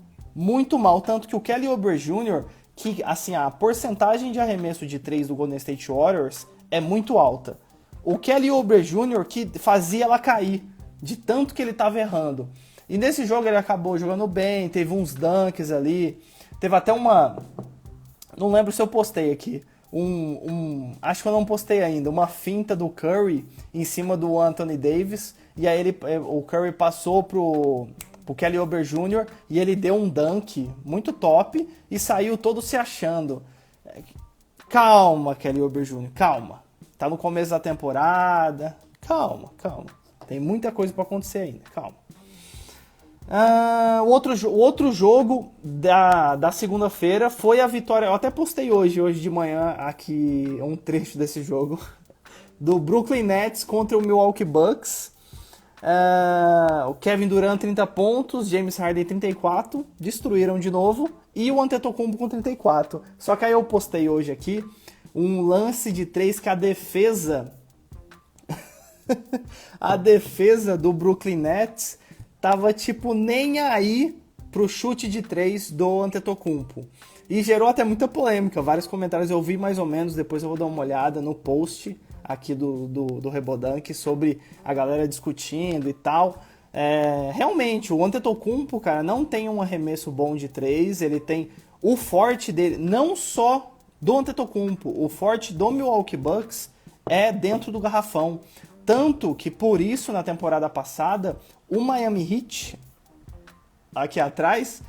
Tanto que o Kelly Oubre Jr., que assim, a porcentagem de arremesso de 3 do Golden State Warriors é muito alta. O Kelly Oubre Jr. que fazia ela cair, de tanto que ele tava errando. E nesse jogo ele acabou jogando bem, teve uns dunks ali. Teve até uma... Não lembro se eu postei aqui. Acho que eu não postei ainda, uma finta do Curry em cima do Anthony Davis, e aí o Curry passou pro Kelly Oubre Jr. e ele deu um dunk muito top e saiu todo se achando. Calma, Kelly Oubre Jr., calma. Tá no começo da temporada, calma. Tem muita coisa para acontecer ainda, calma. O outro jogo da segunda-feira foi a vitória. Eu até postei hoje de manhã aqui um trecho desse jogo do Brooklyn Nets contra o Milwaukee Bucks. O Kevin Durant 30 pontos, James Harden 34, destruíram de novo, e o Antetokounmpo com 34. Só que aí eu postei hoje aqui um lance de 3 que a defesa do Brooklyn Nets tava tipo nem aí pro chute de 3 do Antetokounmpo. E gerou até muita polêmica, vários comentários eu vi mais ou menos, depois eu vou dar uma olhada no post aqui do Rebodank sobre a galera discutindo e tal. Realmente, o Antetokounmpo, cara, não tem um arremesso bom de três, ele tem o forte dele, não só do Antetokounmpo, o forte do Milwaukee Bucks é dentro do garrafão. Tanto que, por isso, na temporada passada, o Miami Heat, aqui atrás,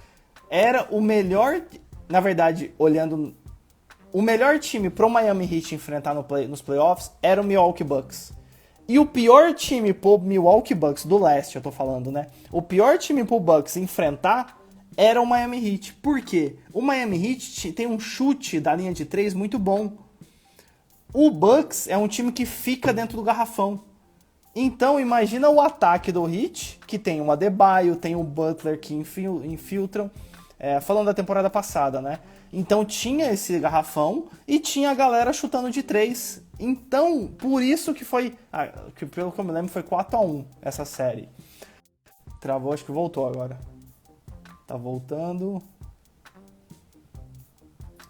era o melhor, na verdade, olhando, o melhor time pro Miami Heat enfrentar nos playoffs era o Milwaukee Bucks. E o pior time pro Milwaukee Bucks, do leste eu tô falando, né? O pior time pro Bucks enfrentar era o Miami Heat. Por quê? O Miami Heat tem um chute da linha de três muito bom. O Bucks é um time que fica dentro do garrafão. Então imagina o ataque do Heat, que tem o Adebayo, tem o Butler que infiltram. Falando da temporada passada, né? Então tinha esse garrafão e tinha a galera chutando de três. Então, por isso que foi... que pelo que eu me lembro, foi 4-1 essa série. Travou, acho que voltou agora. Tá voltando.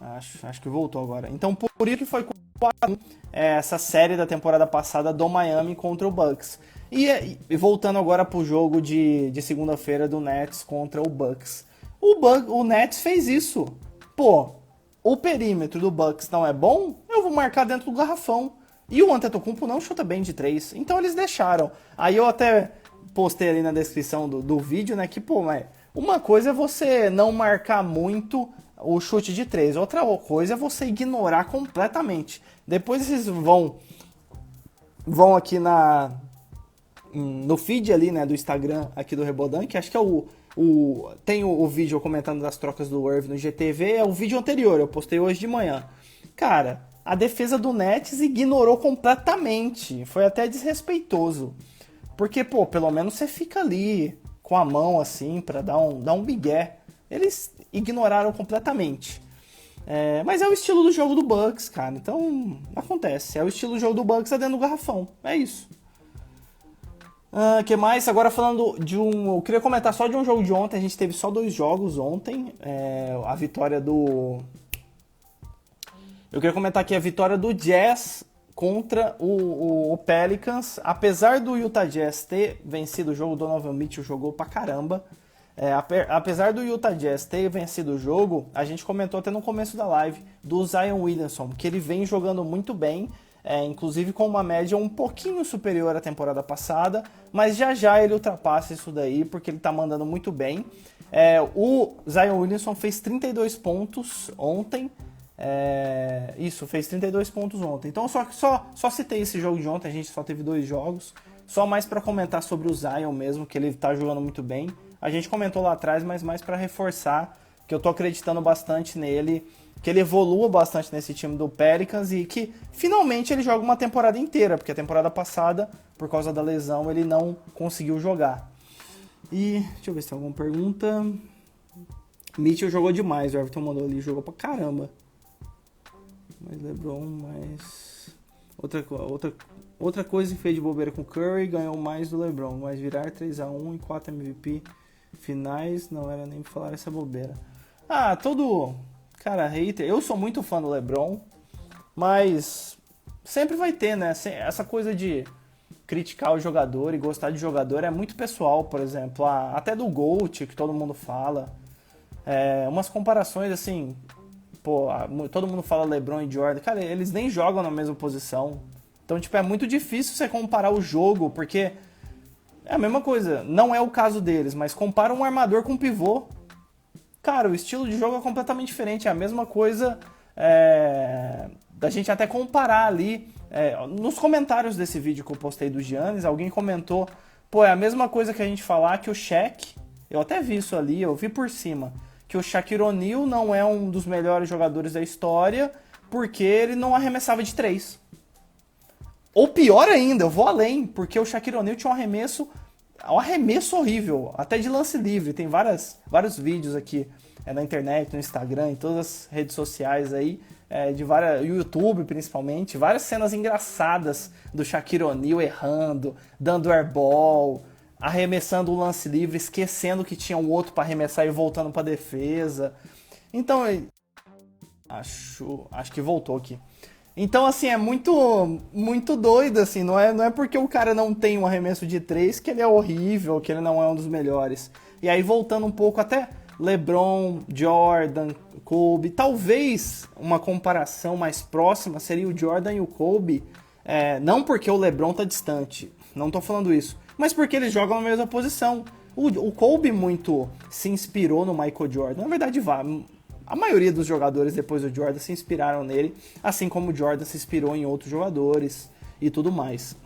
Acho que voltou agora. Então, por isso que foi 4-1 essa série da temporada passada do Miami contra o Bucks. E voltando agora pro jogo de segunda-feira do Nets contra o Bucks. O Nets fez isso. Pô, o perímetro do Bucks não é bom, eu vou marcar dentro do garrafão. E o Antetokounmpo não chuta bem de três, então eles deixaram. Aí eu até postei ali na descrição do vídeo, né, que, pô, mas uma coisa é você não marcar muito o chute de três, outra coisa é você ignorar completamente. Depois vocês vão aqui no feed ali, né, do Instagram aqui do Rebodan, que acho que é tem o vídeo comentando das trocas do Irving no GTV, é o vídeo anterior, eu postei hoje de manhã. Cara, a defesa do Nets ignorou completamente, foi até desrespeitoso. Porque, pô, pelo menos você fica ali com a mão assim pra dar um migué. Eles ignoraram completamente. Mas é o estilo do jogo do Bucks, cara, então acontece. É o estilo do jogo do Bucks, é dentro do garrafão, é isso. Que mais? Agora falando eu queria comentar só de um jogo de ontem. A gente teve só 2 jogos ontem. A vitória do... Eu queria comentar aqui a vitória do Jazz contra o Pelicans. Apesar do Utah Jazz ter vencido o jogo, o Donovan Mitchell jogou pra caramba. Apesar do Utah Jazz ter vencido o jogo, a gente comentou até no começo da live do Zion Williamson, que ele vem jogando muito bem. Inclusive com uma média um pouquinho superior à temporada passada, mas já ele ultrapassa isso daí, porque ele tá mandando muito bem. O Zion Williamson fez 32 pontos ontem, fez 32 pontos ontem. Então só citei esse jogo de ontem, a gente só teve 2 jogos, só mais para comentar sobre o Zion mesmo, que ele tá jogando muito bem. A gente comentou lá atrás, mas mais para reforçar que eu tô acreditando bastante nele, que ele evolua bastante nesse time do Pelicans e que finalmente ele joga uma temporada inteira, porque a temporada passada, por causa da lesão, ele não conseguiu jogar. E deixa eu ver se tem alguma pergunta. Mitchell jogou demais, o Everton mandou ali, jogou pra caramba. Mas LeBron, mais... Outra coisa que fez de bobeira com o Curry, ganhou mais do LeBron, mas virar 3-1 e 4 MVP finais, não era nem pra falar essa bobeira. Todo... Cara, hater, eu sou muito fã do LeBron, mas sempre vai ter, né? Essa coisa de criticar o jogador e gostar de jogador é muito pessoal, por exemplo, até do GOAT, que todo mundo fala. Umas comparações assim, pô, todo mundo fala LeBron e Jordan, cara, eles nem jogam na mesma posição. Então, tipo, é muito difícil você comparar o jogo, porque é a mesma coisa, não é o caso deles, mas compara um armador com um pivô. Cara, o estilo de jogo é completamente diferente. É a mesma coisa da gente até comparar ali. Nos comentários desse vídeo que eu postei do Giannis, alguém comentou, pô, é a mesma coisa que a gente falar que o Shaq, eu até vi isso ali, eu vi por cima, que o Shaquille O'Neal não é um dos melhores jogadores da história porque ele não arremessava de 3. Ou pior ainda, eu vou além, porque o Shaquille O'Neal tinha um arremesso horrível, até de lance livre. Tem vários vídeos aqui na internet, no Instagram, em todas as redes sociais aí, YouTube principalmente, várias cenas engraçadas do Shaquille O'Neal errando, dando airball, arremessando o lance livre, esquecendo que tinha um outro para arremessar e voltando para defesa. Então, Acho que voltou aqui. Então, assim, é muito doido, assim, não é porque o cara não tem um arremesso de três que ele é horrível, que ele não é um dos melhores. E aí, voltando um pouco até LeBron, Jordan, Kobe, talvez uma comparação mais próxima seria o Jordan e o Kobe, não porque o LeBron tá distante, não tô falando isso, mas porque eles jogam na mesma posição. O Kobe muito se inspirou no Michael Jordan, na verdade, a maioria dos jogadores depois do Jordan se inspiraram nele, assim como o Jordan se inspirou em outros jogadores e tudo mais.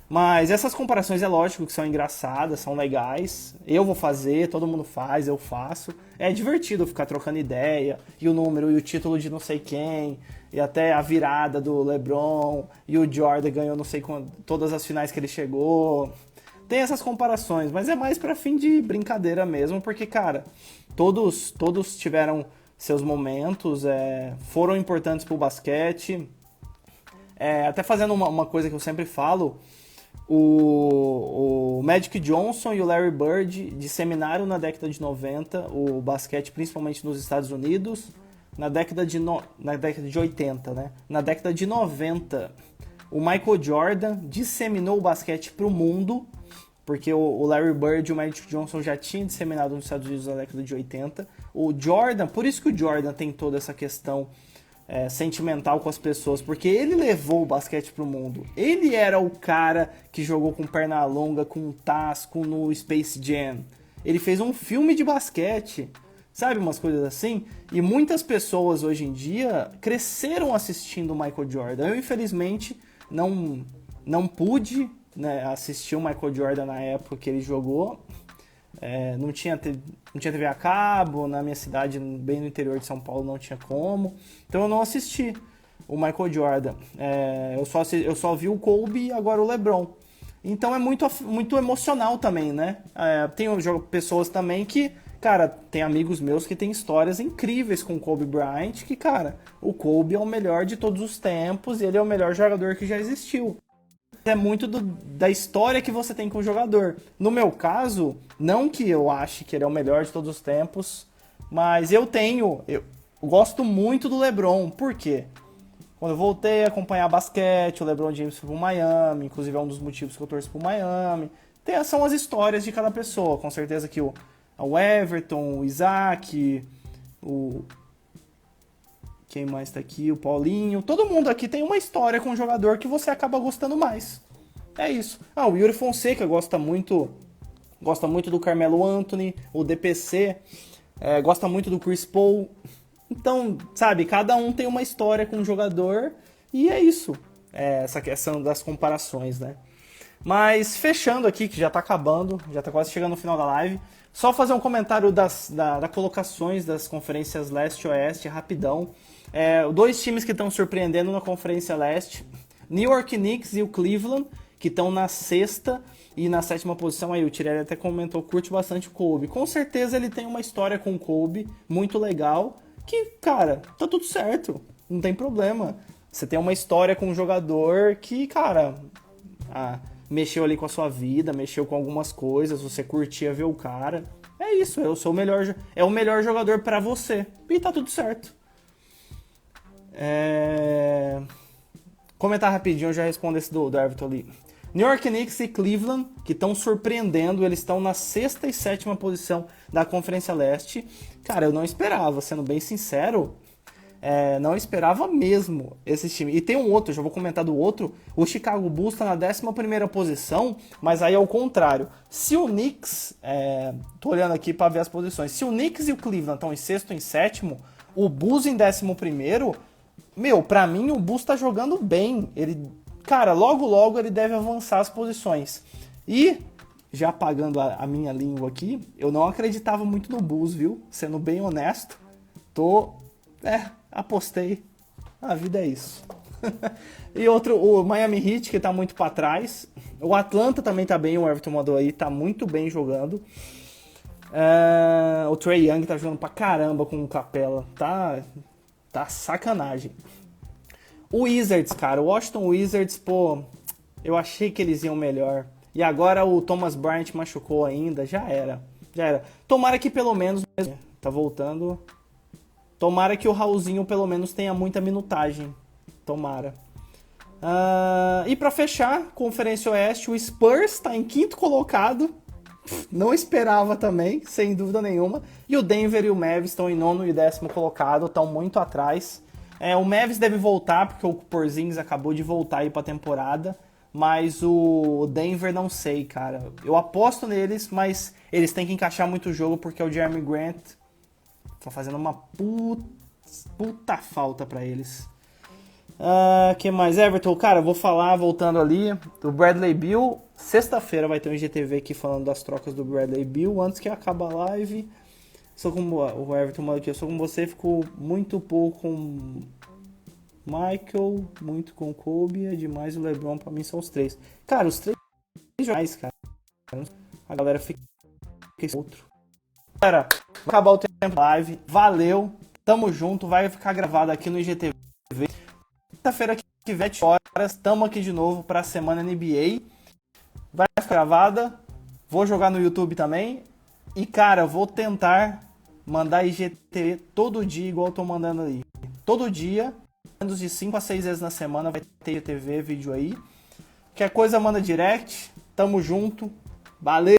Mas essas comparações é lógico que são engraçadas, são legais. Eu vou fazer, todo mundo faz, eu faço. É divertido ficar trocando ideia, e o número, e o título de não sei quem, e até a virada do LeBron, e o Jordan ganhou não sei quando, todas as finais que ele chegou. Tem essas comparações, mas é mais pra fim de brincadeira mesmo, porque, cara, todos tiveram seus momentos, foram importantes pro basquete. Até fazendo uma coisa que eu sempre falo, o Magic Johnson e o Larry Bird disseminaram na década de 90 o basquete, principalmente nos Estados Unidos, na década de 80, né? Na década de 90, o Michael Jordan disseminou o basquete pro mundo, porque o Larry Bird e o Magic Johnson já tinham disseminado nos Estados Unidos na década de 80. O Jordan, por isso que o Jordan tem toda essa questão sentimental com as pessoas, porque ele levou o basquete pro mundo. Ele era o cara que jogou com perna longa, com tasco no Space Jam. Ele fez um filme de basquete, sabe, umas coisas assim. E muitas pessoas hoje em dia cresceram assistindo o Michael Jordan. Eu, infelizmente, não pude, né, assistir o Michael Jordan na época que ele jogou. Não tinha TV a cabo, na minha cidade, bem no interior de São Paulo, não tinha como. Então eu não assisti o Michael Jordan. Eu só vi o Kobe e agora o LeBron. Então é muito emocional também, né? Tem pessoas também que, cara, tem amigos meus que têm histórias incríveis com o Kobe Bryant, que, cara, o Kobe é o melhor de todos os tempos e ele é o melhor jogador que já existiu. É muito da história que você tem com o jogador. No meu caso, não que eu ache que ele é o melhor de todos os tempos, mas eu gosto muito do LeBron. Por quê? Quando eu voltei a acompanhar basquete, o LeBron James foi pro Miami, inclusive é um dos motivos que eu torço pro Miami. São as histórias de cada pessoa. Com certeza que o Everton, o Isaac, quem mais tá aqui? O Paulinho. Todo mundo aqui tem uma história com um jogador que você acaba gostando mais. É isso. O Yuri Fonseca gosta muito do Carmelo Anthony. O DPC gosta muito do Chris Paul. Então, sabe, cada um tem uma história com um jogador. E é isso. Essa questão das comparações, né? Mas fechando aqui, que já tá acabando, já tá quase chegando no final da live. Só fazer um comentário das colocações das conferências Leste e Oeste, rapidão. Dois times que estão surpreendendo na Conferência Leste, New York Knicks e o Cleveland, que estão na sexta e na sétima posição. Aí o Tirelli até comentou, curte bastante o Kobe. Com certeza ele tem uma história com o Kobe muito legal, que, cara, tá tudo certo, não tem problema. Você tem uma história com um jogador que, cara, mexeu ali com a sua vida, mexeu com algumas coisas, você curtia ver o cara. É isso, é o melhor jogador pra você. E tá tudo certo. Comentar rapidinho, eu já respondo esse do Everton ali. New York Knicks e Cleveland, que estão surpreendendo, eles estão na sexta e sétima posição da Conferência Leste. Cara, eu não esperava, sendo bem sincero, não esperava mesmo esse time. E tem um outro, já vou comentar do outro, o Chicago Bulls está na 11ª posição, mas aí é o contrário. Se o Knicks, tô olhando aqui para ver as posições, se o Knicks e o Cleveland estão em sexto e em sétimo, o Bulls em 11º, pra mim o Bulls tá jogando bem. Cara, logo ele deve avançar as posições. E, já apagando a minha língua aqui, eu não acreditava muito no Bulls, viu? Sendo bem honesto, apostei. A vida é isso. E outro, o Miami Heat, que tá muito pra trás. O Atlanta também tá bem, o Everton mandou aí, tá muito bem jogando. O Trae Young tá jogando pra caramba com o Capela. Tá sacanagem. O Wizards, cara, o Washington Wizards, eu achei que eles iam melhor. E agora o Thomas Bryant machucou ainda, já era. Tomara que pelo menos, tá voltando. Tomara que o Raulzinho pelo menos tenha muita minutagem. Tomara. E pra fechar, Conferência Oeste, o Spurs tá em 5º colocado. Não esperava também, sem dúvida nenhuma. E o Denver e o Mavs estão em 9º e 10º colocado, estão muito atrás. O Mavs deve voltar, porque o Porzingis acabou de voltar aí pra temporada. Mas o Denver não sei, cara. Eu aposto neles, mas eles têm que encaixar muito o jogo, porque o Jeremy Grant tá fazendo uma puta falta pra eles. Que mais? Everton, cara, eu vou falar, voltando ali, do Bradley Beal. Sexta-feira vai ter um IGTV aqui falando das trocas do Bradley Beal. Antes que acabe a live, sou como o Everton mandou aqui, eu sou como você, fico muito pouco com Michael, muito com Kobe, é demais o LeBron, pra mim são os 3. Cara, os 3 jogais, cara. A galera fica outro. Galera, vai acabar o tempo da live. Valeu, tamo junto, vai ficar gravado aqui no IGTV. Quinta-feira que vem, 20 horas, tamo aqui de novo pra semana NBA. Vai ficar gravada, vou jogar no YouTube também. E, cara, vou tentar mandar IGTV todo dia, igual eu tô mandando aí. Todo dia, menos de 5 a 6 vezes na semana vai ter IGTV, vídeo aí. Qualquer coisa, manda direct. Tamo junto. Valeu!